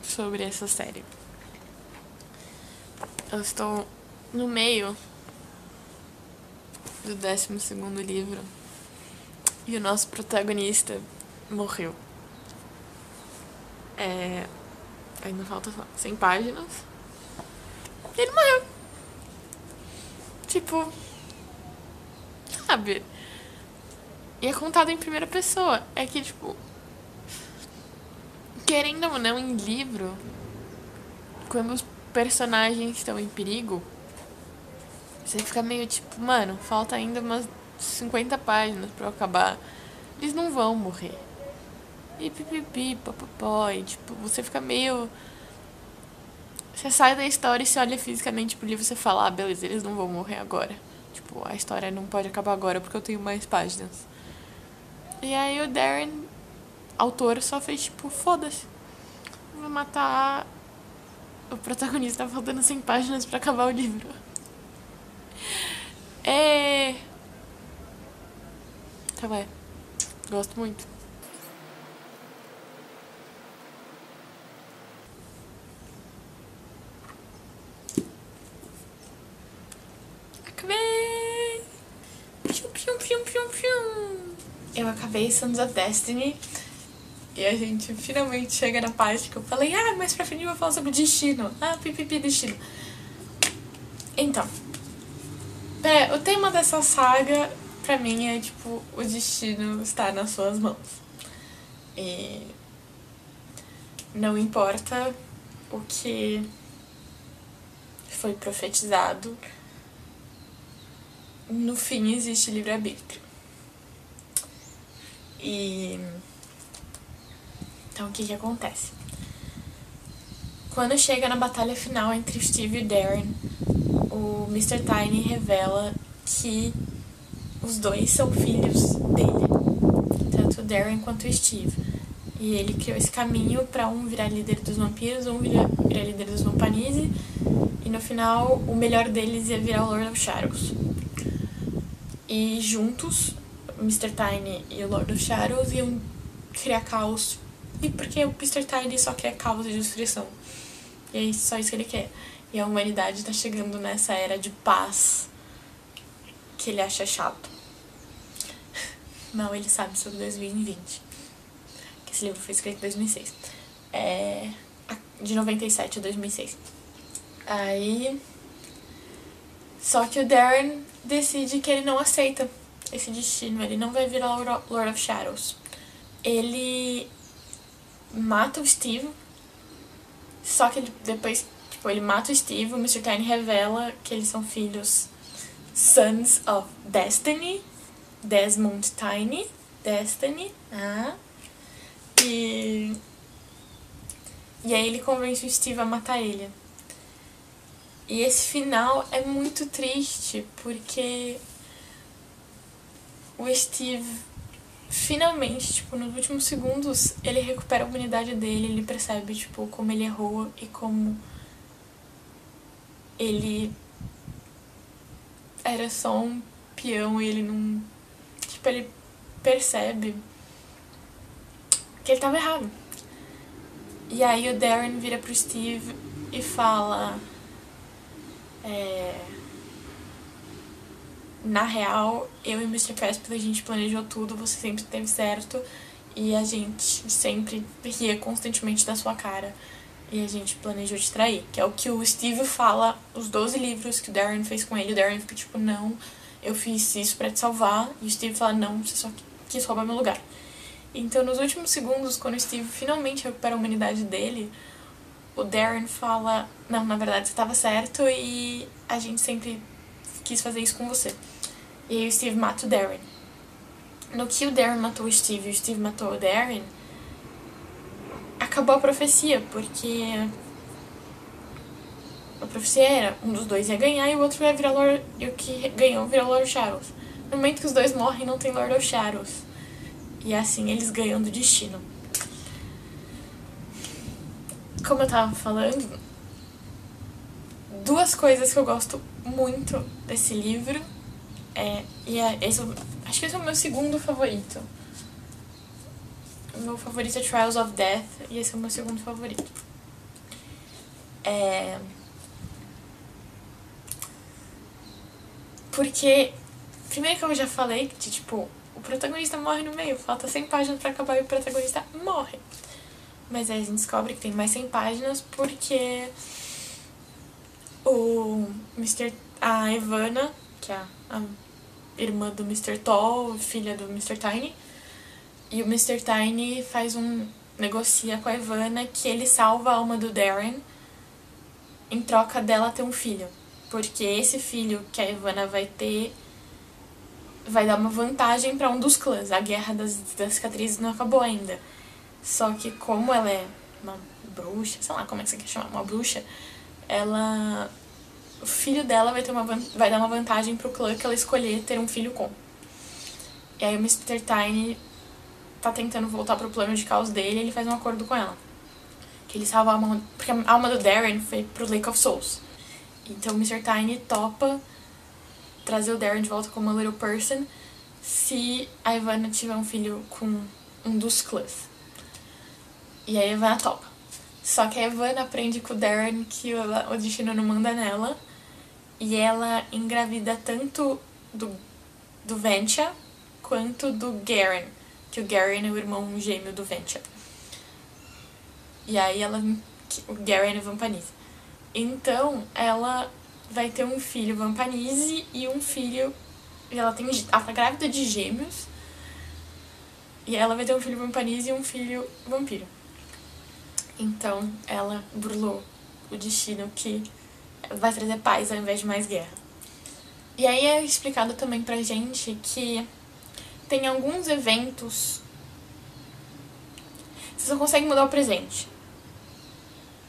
sobre essa série. Eu estou no meio do 12º livro e o nosso protagonista morreu. Ainda falta 100 páginas. Ele morreu. Tipo, sabe? E é contado em primeira pessoa. É que, tipo, querendo ou não, em livro, quando os personagens estão em perigo, você fica meio tipo, mano, falta ainda umas 50 páginas pra eu acabar. Eles não vão morrer. E pipipi, papapó, e tipo, você fica meio... Você sai da história e você olha fisicamente pro livro e você fala, beleza, eles não vão morrer agora. Tipo, a história não pode acabar agora porque eu tenho mais páginas. E aí o Darren, autor, só fez tipo, foda-se. Vou matar o protagonista, tá faltando 100 páginas pra acabar o livro. Tá, vai. Gosto muito. Acabei! Pium, pium, pium, pium, pium. Eu acabei Sons of Destiny e a gente finalmente chega na parte que eu falei, mas pra frente eu vou falar sobre destino. Pipipi, destino. Então, o tema dessa saga, pra mim, é tipo, o destino está nas suas mãos. E não importa o que foi profetizado, no fim existe livre-arbítrio. E então o que acontece? Quando chega na batalha final entre Steve e Darren, o Mr. Tiny revela que os dois são filhos dele, tanto o Darren quanto o Steve. E ele criou esse caminho pra um virar líder dos vampiros, um virar líder dos Vampanize, e no final o melhor deles ia virar o Lord of Shadows. E juntos, o Mr. Tiny e o Lord of Shadows iam criar caos. E porque o Mr. Tiny só quer caos e destruição. E é só isso que ele quer. E a humanidade tá chegando nessa era de paz que ele acha chato. Mal ele sabe sobre 2020. Que esse livro foi escrito em 2006. De 97 a 2006. Aí... Só que o Darren decide que ele não aceita esse destino. Ele não vai virar Lord of Shadows. Ele mata o Steve. Só que ele, depois, ele mata o Steve. O Mr. Tiny revela que eles são filhos Sons of Destiny. Desmond Tiny. Destiny. E aí ele convence o Steve a matar ele. E esse final é muito triste, porque o Steve finalmente, nos últimos segundos, ele recupera a humanidade dele, ele percebe, como ele errou e como ele era só um peão e ele não... ele percebe que ele tava errado. E aí o Darren vira pro Steve e fala... Na real, eu e o Mr. Preston, a gente planejou tudo, você sempre esteve certo e a gente sempre ria constantemente da sua cara e a gente planejou te trair, que é o que o Steve fala, os 12 livros que o Darren fez com ele. O Darren fica não, eu fiz isso pra te salvar, e o Steve fala, não, você só quis roubar meu lugar. Então, nos últimos segundos, quando o Steve finalmente recupera a humanidade dele, o Darren fala, não, na verdade você estava certo e a gente sempre quis fazer isso com você. E aí o Steve mata o Darren. No que o Darren matou o Steve e o Steve matou o Darren, acabou a profecia, porque a profecia era, um dos dois ia ganhar e o outro ia virar Lord, e o que ganhou virou Lord of Shadows. No momento que os dois morrem, não tem Lord of Shadows. E assim eles ganham do destino. Como eu tava falando, duas coisas que eu gosto muito desse livro acho que esse é o meu segundo favorito. O meu favorito é Trials of Death e esse é o meu segundo favorito. Porque, primeiro que eu já falei que, o protagonista morre no meio, falta 100 páginas pra acabar e o protagonista morre. Mas aí a gente descobre que tem mais 100 páginas porque a Ivana, que é a irmã do Mr. Tall, filha do Mr. Tiny, e o Mr. Tiny negocia com a Ivana que ele salva a alma do Darren em troca dela ter um filho. Porque esse filho que a Ivana vai ter vai dar uma vantagem pra um dos clãs. A guerra das cicatrizes não acabou ainda. Só que como ela é uma bruxa, sei lá como é que você quer chamar, uma bruxa, o filho dela vai dar uma vantagem pro clã que ela escolher ter um filho com. E aí o Mr. Tiny tá tentando voltar pro plano de caos dele e ele faz um acordo com ela. Que ele salva a alma, porque a alma do Darren foi pro Lake of Souls. Então o Mr. Tiny topa trazer o Darren de volta como uma little person se a Ivana tiver um filho com um dos clãs. E aí a Ivana topa. Só que a Ivana aprende com o Darren que o destino não manda nela. E ela engravida tanto do do Ventia quanto do Garen, que o Garen é o irmão gêmeo do Ventia. E aí o Garen é Vampanise. Então ela vai ter um filho Vampanise e um filho... Ela tá grávida de gêmeos. E ela vai ter um filho Vampanise e um filho vampiro. Então ela burlou o destino que vai trazer paz ao invés de mais guerra. E aí é explicado também pra gente que tem alguns eventos... Você só consegue mudar o presente.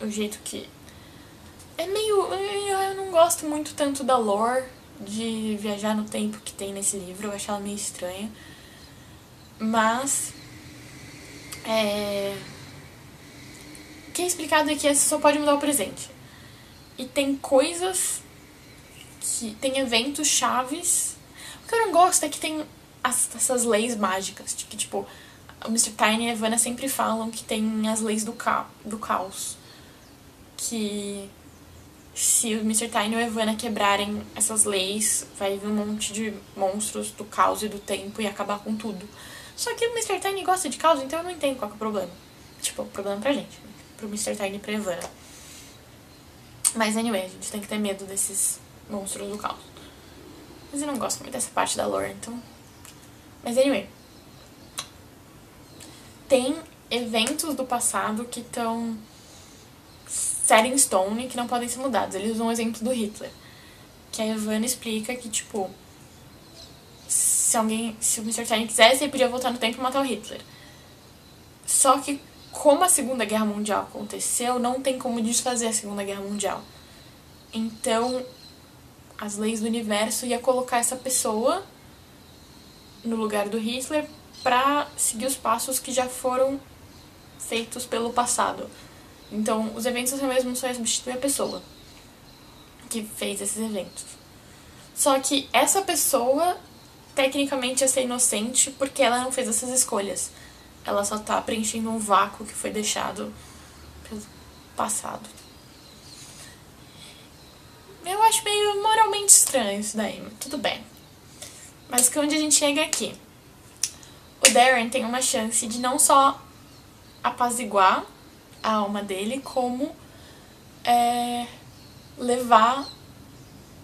O jeito que... É meio... Eu não gosto muito tanto da lore de viajar no tempo que tem nesse livro. Eu acho ela meio estranha. Mas... O que é explicado é que você só pode mudar o presente. E tem coisas... Tem eventos chaves. O que eu não gosto é que tem essas leis mágicas. Que, tipo, o Mr. Tiny e a Ivana sempre falam que tem as leis do caos. Que se o Mr. Tiny e a Ivana quebrarem essas leis, vai vir um monte de monstros do caos e do tempo e acabar com tudo. Só que o Mr. Tiny gosta de caos, então eu não entendo qual que é o problema. Tipo, o problema pra gente. Pro Mr. Tiny e pra Ivana. Mas, anyway, a gente tem que ter medo desses monstros do caos. Mas eu não gosto muito dessa parte da lore, então... Mas, anyway. Tem eventos do passado que estão set in stone, que não podem ser mudados. Eles usam o exemplo do Hitler. Que a Ivana explica que, tipo... Se o Mr. Tiny quisesse, ele podia voltar no tempo e matar o Hitler. Só que, como a Segunda Guerra Mundial aconteceu, não tem como desfazer a Segunda Guerra Mundial. Então, as leis do universo ia colocar essa pessoa no lugar do Hitler pra seguir os passos que já foram feitos pelo passado. Então, os eventos são mesmo, só ia substituir a pessoa que fez esses eventos. Só que essa pessoa, tecnicamente, ia ser inocente porque ela não fez essas escolhas. Ela só tá preenchendo um vácuo que foi deixado pelo passado. Eu acho meio moralmente estranho isso daí, mas tudo bem. Mas que onde a gente chega aqui? O Darren tem uma chance de não só apaziguar a alma dele, como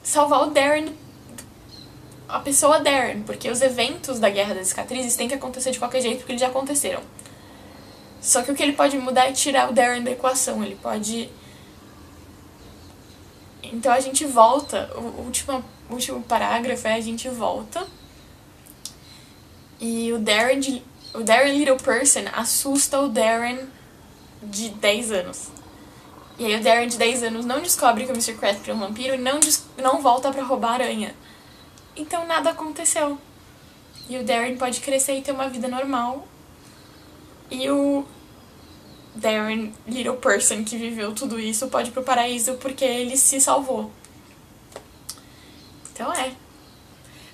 salvar o Darren, a pessoa Darren, porque os eventos da Guerra das Cicatrizes têm que acontecer de qualquer jeito, porque eles já aconteceram. Só que o que ele pode mudar é tirar o Darren da equação, ele pode... Então a gente volta, o último parágrafo é a gente volta, e o Darren Little Person assusta o Darren de 10 anos. E aí o Darren de 10 anos não descobre que o Mr. Crabtree é um vampiro e não volta pra roubar a aranha. Então nada aconteceu. E o Darren pode crescer e ter uma vida normal. E o Darren Little Person, que viveu tudo isso, pode ir pro paraíso porque ele se salvou. Então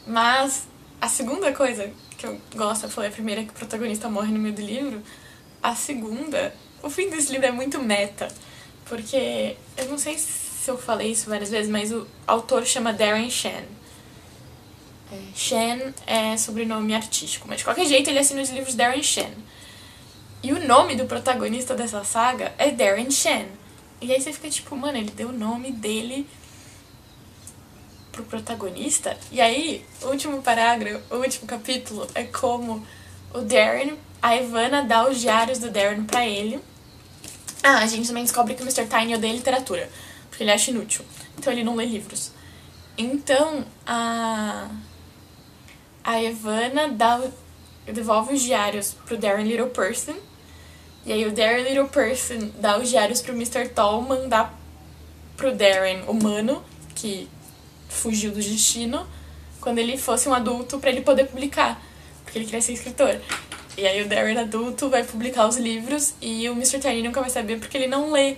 Mas a segunda coisa que eu gosto, eu falei a primeira que o protagonista morre no meio do livro. A segunda, o fim desse livro é muito meta. Porque, eu não sei se eu falei isso várias vezes, mas o autor chama Darren Shan. Shan é sobrenome artístico, mas de qualquer jeito ele assina os livros Darren Shan. E o nome do protagonista dessa saga é Darren Shan. E aí você fica tipo, mano, ele deu o nome dele pro protagonista? E aí, o último parágrafo, o último capítulo é como o Darren, a Ivana dá os diários do Darren pra ele. A gente também descobre que o Mr. Tiny odeia literatura, porque ele acha inútil. Então ele não lê livros. Então, a Ivana devolve os diários pro Darren Little Person. E aí o Darren Little Person dá os diários pro Mr. Tall mandar pro Darren humano, que fugiu do destino, quando ele fosse um adulto, pra ele poder publicar, porque ele queria ser escritor. E aí o Darren adulto vai publicar os livros e o Mr. Tiny nunca vai saber porque ele não lê.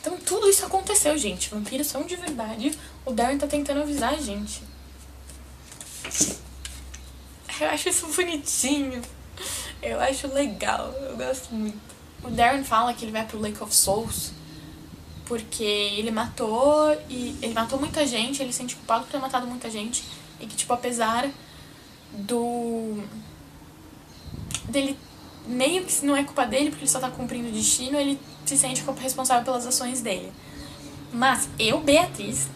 Então tudo isso aconteceu, gente. Vampiros são de verdade. O Darren tá tentando avisar a gente. Eu acho isso bonitinho. Eu acho legal. Eu gosto muito. O Darren fala que ele vai pro Lake of Souls porque ele matou muita gente, ele se sente culpado por ter matado muita gente, e que, tipo, apesar dele meio que não é culpa dele, porque ele só tá cumprindo o destino, ele se sente responsável pelas ações dele. Mas eu, Beatriz,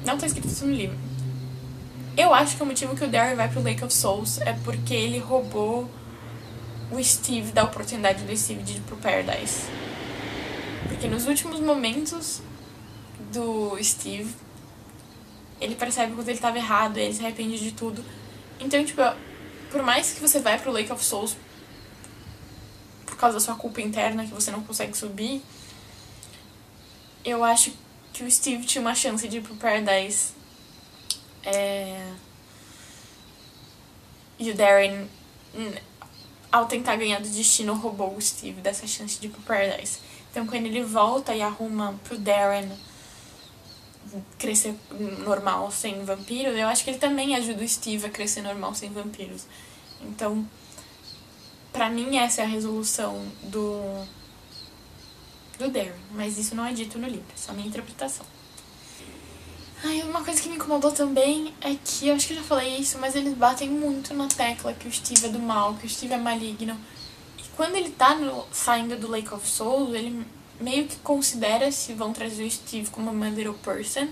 não tá escrito isso no livro, eu acho que o motivo que o Darren vai pro Lake of Souls é porque ele roubou o Steve da oportunidade do Steve de ir pro Paradise. Porque nos últimos momentos do Steve, ele percebe quando ele tava errado, ele se arrepende de tudo. Então, tipo, por mais que você vai pro Lake of Souls por causa da sua culpa interna, que você não consegue subir, eu acho que o Steve tinha uma chance de ir pro Paradise. E o Darren, ao tentar ganhar do destino, roubou o Steve dessa chance de ir pro Paradise. Então, quando ele volta e arruma pro Darren crescer normal sem vampiros, eu acho que ele também ajuda o Steve a crescer normal sem vampiros. Então, pra mim, essa é a resolução do Darren. Mas isso não é dito no livro, é só a minha interpretação. Uma coisa que me incomodou também é que, eu acho que eu já falei isso, mas eles batem muito na tecla que o Steve é do mal, que o Steve é maligno. E quando ele tá saindo do Lake of Souls, ele meio que considera se vão trazer o Steve como uma little person.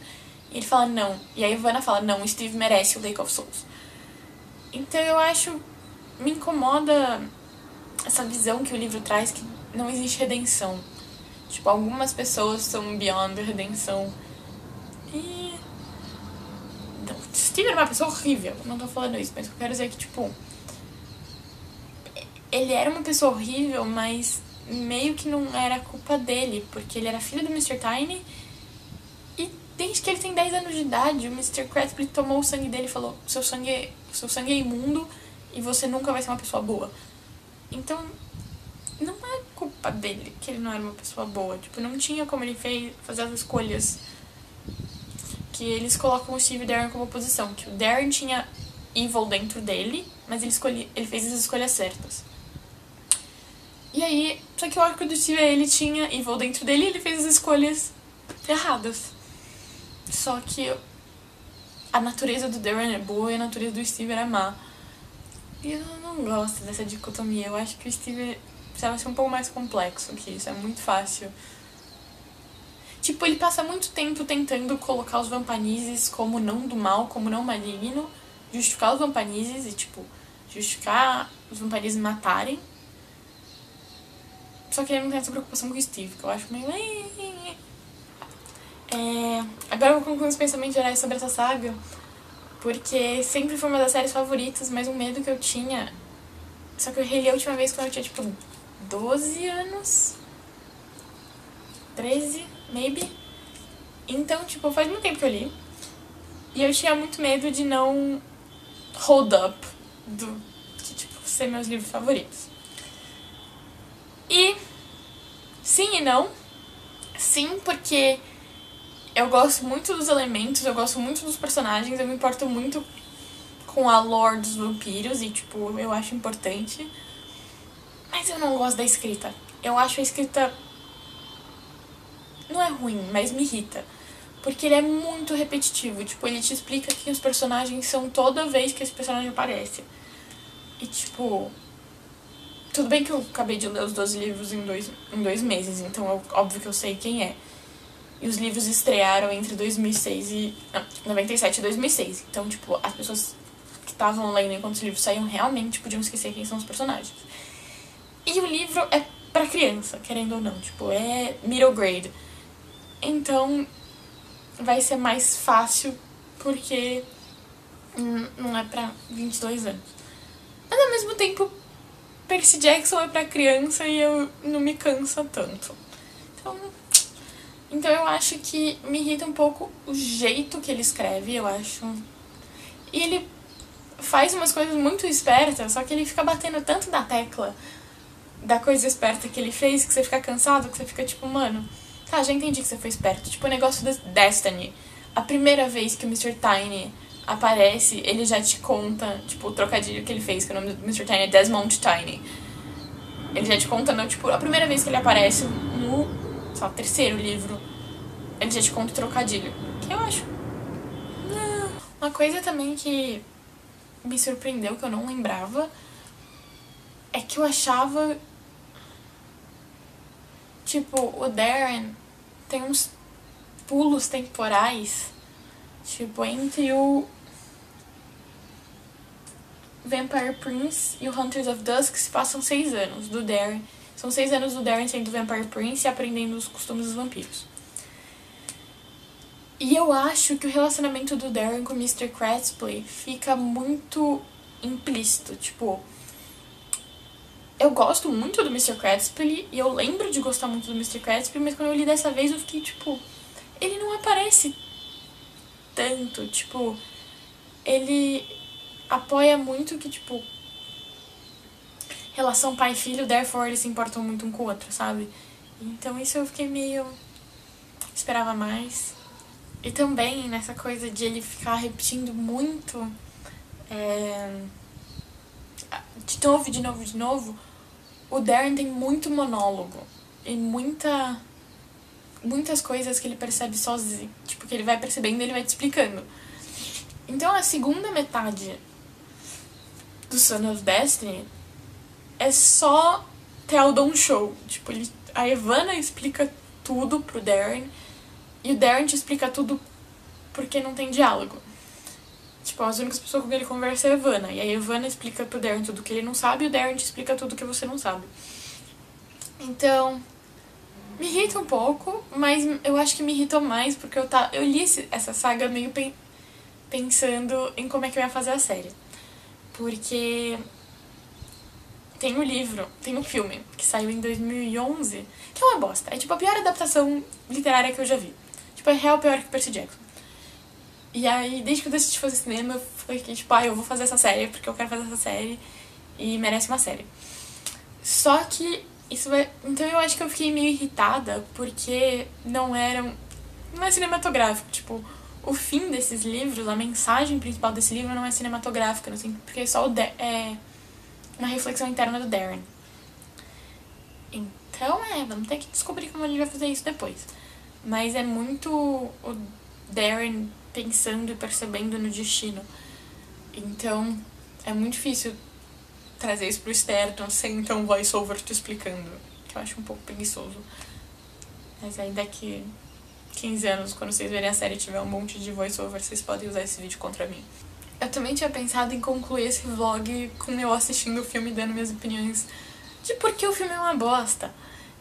E ele fala não. E aí a Ivana fala, não, o Steve merece o Lake of Souls. Então eu acho, me incomoda essa visão que o livro traz, que não existe redenção. Tipo, algumas pessoas são beyond a redenção. E Steve era uma pessoa horrível, não tô falando isso, mas eu quero dizer que, tipo, ele era uma pessoa horrível, mas meio que não era culpa dele, porque ele era filho do Mr. Tiny, e desde que ele tem 10 anos de idade, o Mr. Crabtree tomou o sangue dele e falou, seu sangue é imundo e você nunca vai ser uma pessoa boa. Então, não é culpa dele que ele não era uma pessoa boa, tipo, não tinha como ele fazer as escolhas que eles colocam o Steve e o Darren como oposição, que o Darren tinha evil dentro dele, mas ele fez as escolhas certas. E aí, só que o arco do Steve, ele tinha evil dentro dele e ele fez as escolhas erradas. Só que a natureza do Darren é boa e a natureza do Steve era má. E eu não gosto dessa dicotomia, eu acho que o Steve precisava ser um pouco mais complexo que isso, é muito fácil. Tipo, ele passa muito tempo tentando colocar os Vampanises como não do mal, como não maligno, justificar os Vampanises e, tipo, justificar os Vampanises matarem. Só que ele não tem essa preocupação com o Steve, que eu acho meio... Agora eu vou concluir os pensamentos gerais sobre essa saga, porque sempre foi uma das séries favoritas, mas um medo que eu tinha... Só que eu reli a última vez quando eu tinha, tipo, 12 anos... 13, maybe. Então, tipo, faz muito tempo que eu li. E eu tinha muito medo de não hold up de, tipo, ser meus livros favoritos. E sim e não. Sim, porque eu gosto muito dos elementos, eu gosto muito dos personagens, eu me importo muito com a lore dos vampiros e, tipo, eu acho importante. Mas eu não gosto da escrita. Eu acho a escrita... Não é ruim, mas me irrita. Porque ele é muito repetitivo. Tipo, ele te explica quem os personagens são toda vez que esse personagem aparece. E, tipo... Tudo bem que eu acabei de ler os 12 livros em dois meses, então óbvio que eu sei quem é. E os livros estrearam entre 97 e 2006. Então, tipo, as pessoas que estavam lendo enquanto os livros saíam realmente podiam esquecer quem são os personagens. E o livro é pra criança, querendo ou não. Tipo, é middle grade. Então, vai ser mais fácil porque não é pra 22 anos. Mas, ao mesmo tempo, Percy Jackson é pra criança e eu não me cansa tanto. Então eu acho que me irrita um pouco o jeito que ele escreve, eu acho. E ele faz umas coisas muito espertas, só que ele fica batendo tanto na tecla da coisa esperta que ele fez que você fica cansado, que você fica tipo, mano... Tá, já entendi que você foi esperto. Tipo, o negócio da Destiny. A primeira vez que o Mr. Tiny aparece, ele já te conta, tipo, o trocadilho que ele fez, que o nome do Mr. Tiny é Desmond Tiny. Ele já te conta, tipo, a primeira vez que ele aparece no, sei lá, terceiro livro, ele já te conta o trocadilho. Que eu acho. Uma coisa também que me surpreendeu, que eu não lembrava, é que eu achava... Tipo, o Darren tem uns pulos temporais, tipo, entre o Vampire Prince e o Hunters of Dusk se passam 6 anos do Darren. São 6 anos do Darren sendo Vampire Prince e aprendendo os costumes dos vampiros. E eu acho que o relacionamento do Darren com o Mr. Cratsplay fica muito implícito, tipo... Eu gosto muito do Mr. Cratsplay e eu lembro de gostar muito do Mr. Cratsplay, mas quando eu li dessa vez eu fiquei, tipo... Ele não aparece tanto, tipo... Ele apoia muito que, tipo... Relação pai e filho, therefore eles se importam muito um com o outro, sabe? Então isso eu fiquei meio... Esperava mais. E também nessa coisa de ele ficar repetindo muito... De novo, de novo, de novo... O Darren tem muito monólogo e muitas coisas que ele percebe sozinho, tipo, que ele vai percebendo e ele vai te explicando. Então a segunda metade do Son of Destiny é só Theldon Show. Tipo, a Ivana explica tudo pro Darren e o Darren te explica tudo porque não tem diálogo. Tipo, as únicas pessoas com quem ele conversa é a Ivana. E a Ivana explica pro Darren tudo que ele não sabe e o Darren te explica tudo que você não sabe. Então, me irrita um pouco, mas eu acho que me irritou mais porque eu li essa saga meio pensando em como é que eu ia fazer a série. Porque tem o livro, tem o filme, que saiu em 2011, que é uma bosta. É tipo a pior adaptação literária que eu já vi. Tipo, é real pior que Percy Jackson. E aí, desde que eu decidi fazer cinema, eu fiquei tipo, eu vou fazer essa série porque eu quero fazer essa série e merece uma série. Só que isso vai... Então eu acho que eu fiquei meio irritada porque não é cinematográfico. Tipo, o fim desses livros, a mensagem principal desse livro não é cinematográfica, assim, porque é só é uma reflexão interna do Darren. Então, vamos ter que descobrir como ele vai fazer isso depois. Mas é muito o Darren pensando e percebendo no destino. Então, é muito difícil trazer isso pro externo sem então um voice-over te explicando, que eu acho um pouco preguiçoso. Mas aí daqui 15 anos, quando vocês verem a série e tiver um monte de voice-over, vocês podem usar esse vídeo contra mim. Eu também tinha pensado em concluir esse vlog com eu assistindo o filme e dando minhas opiniões de por que o filme é uma bosta,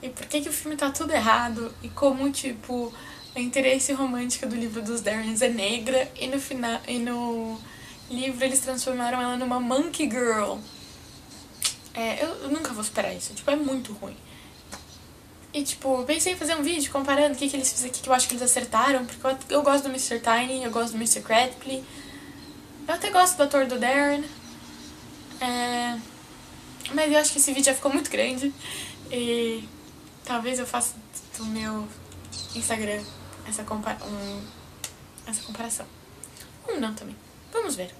e por que o filme tá tudo errado, e como, tipo, o interesse romântico do livro dos Darrens é negra, e no final, e no livro eles transformaram ela numa monkey girl. Eu nunca vou superar isso, tipo, é muito ruim. E, tipo, pensei em fazer um vídeo comparando o que eles fizeram, o que eu acho que eles acertaram, porque eu gosto do Mr. Tiny, eu gosto do Mr. Cratsplay, eu até gosto do ator do Darren, mas eu acho que esse vídeo já ficou muito grande, e talvez eu faça do meu Instagram essa comparação. Não também. Vamos ver.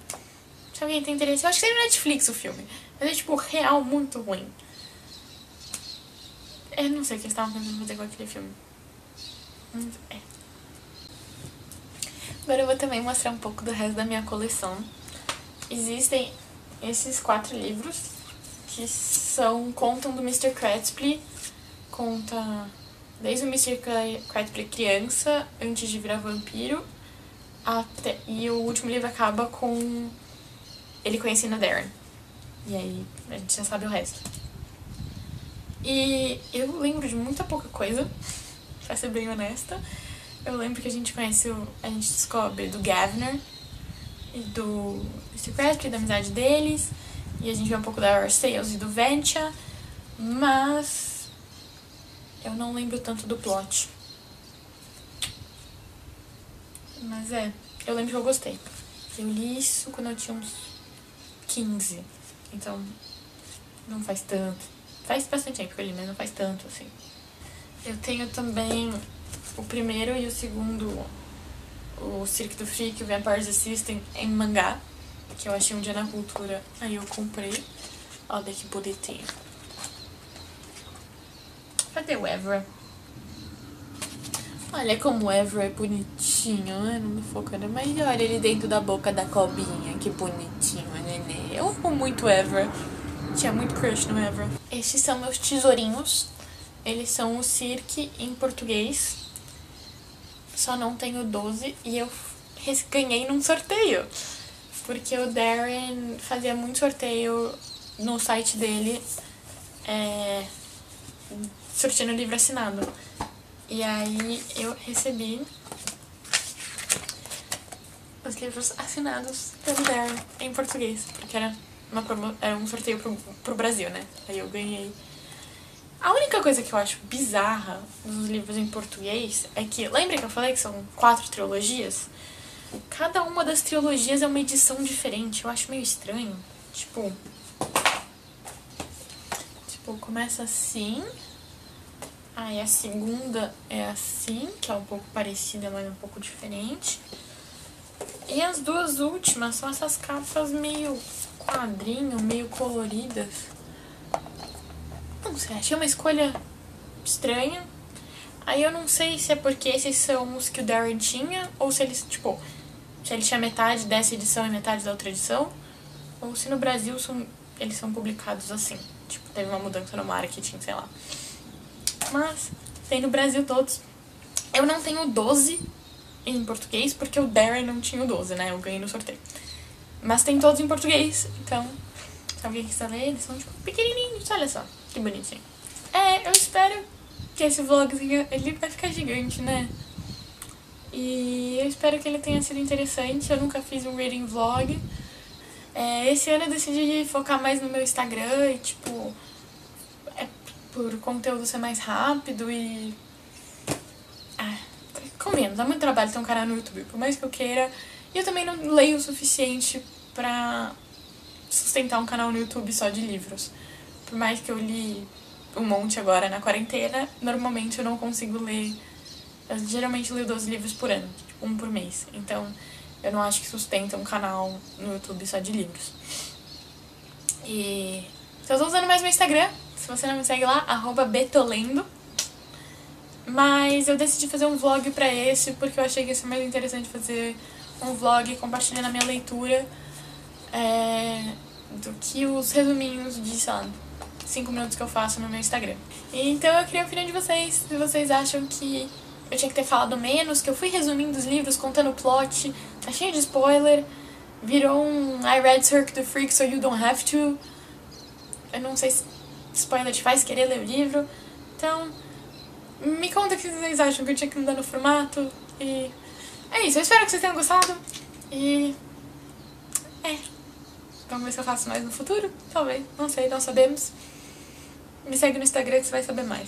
Se alguém tem interesse. Eu acho que tem no Netflix o filme. Mas é, tipo, real muito ruim. Eu não sei o que eles estavam tentando fazer com aquele filme. Agora eu vou também mostrar um pouco do resto da minha coleção. Existem esses 4 livros que contam do Mr. Cratsplay. Conta desde o Mr. Cratsplay criança, antes de virar vampiro, e o último livro acaba com ele conhecendo a Darren. E aí a gente já sabe o resto. E eu lembro de muita pouca coisa, pra ser bem honesta. Eu lembro que a gente descobre do Gavner e do Mr. Cratsplay, da amizade deles, e a gente vê um pouco da Arceus e do Ventia, mas eu não lembro tanto do plot. Mas eu lembro que eu gostei. Eu li isso quando eu tinha uns 15, então não faz tanto. Faz bastante tempo que eu li, mas não faz tanto, assim. Eu tenho também o primeiro e o segundo, o Cirque du Freak, o Vampires Assistant, em mangá, que eu achei um dia na cultura, aí eu comprei. Olha que bonitinho. Cadê o Ever? Olha como o Ever é bonitinho, né? Não tô focando, mas olha ele dentro da boca da cobrinha, que bonitinho, nenê. Eu amo muito o Ever. Tinha muito crush no Ever. Estes são meus tesourinhos. Eles são o Cirque em português. Só não tenho 12 e eu ganhei num sorteio. Porque o Darren fazia muito sorteio no site dele, sorteando livro assinado. E aí eu recebi os livros assinados pelo Darren em português, porque era um sorteio pro Brasil, né? Aí eu ganhei. A única coisa que eu acho bizarra nos livros em português é que, lembra que eu falei que são 4 trilogias? Cada uma das trilogias é uma edição diferente, eu acho meio estranho. Tipo, começa assim, aí a segunda é assim, que é um pouco parecida, mas um pouco diferente. E as duas últimas são essas capas meio quadrinho, meio coloridas. Não sei, achei uma escolha estranha. Aí eu não sei se é porque esses são os que o Darren tinha, ou se eles, se ele tinha metade dessa edição e metade da outra edição, ou se no Brasil eles são publicados assim. Teve uma mudança no marketing, sei lá. Mas tem no Brasil todos. Eu não tenho 12 em português, porque o Darren não tinha o 12, né? Eu ganhei no sorteio. Mas tem todos em português, então se alguém quiser ler, eles são pequenininhos, olha só, que bonitinho. Eu espero que esse vlog ele vai ficar gigante, né? E eu espero que ele tenha sido interessante. Eu nunca fiz um reading vlog. Esse ano eu decidi focar mais no meu Instagram e, por conteúdo ser mais rápido e... convenhamos, dá muito trabalho ter um canal no YouTube, por mais que eu queira. E eu também não leio o suficiente pra sustentar um canal no YouTube só de livros. Por mais que eu li um monte agora na quarentena, normalmente eu não consigo ler. Eu geralmente leio 12 livros por ano, um por mês. Então eu não acho que sustenta um canal no YouTube só de livros. E eu tô usando mais meu Instagram, se você não me segue lá, @betolendo. Mas eu decidi fazer um vlog pra esse, porque eu achei que ia ser mais interessante fazer um vlog compartilhando a minha leitura do que os resuminhos de, 5 minutos que eu faço no meu Instagram. Então eu queria a opinião de vocês, se vocês acham que eu tinha que ter falado menos, que eu fui resumindo os livros, contando o plot, tá cheio de spoiler, virou um I read Cirque du Freak so you don't have to. Eu não sei se spoiler te faz querer ler o livro, então me conta o que vocês acham que eu tinha que mudar no formato. E é isso, eu espero que vocês tenham gostado. E vamos ver se eu faço mais no futuro, talvez, não sei, não sabemos. Me segue no Instagram que você vai saber mais.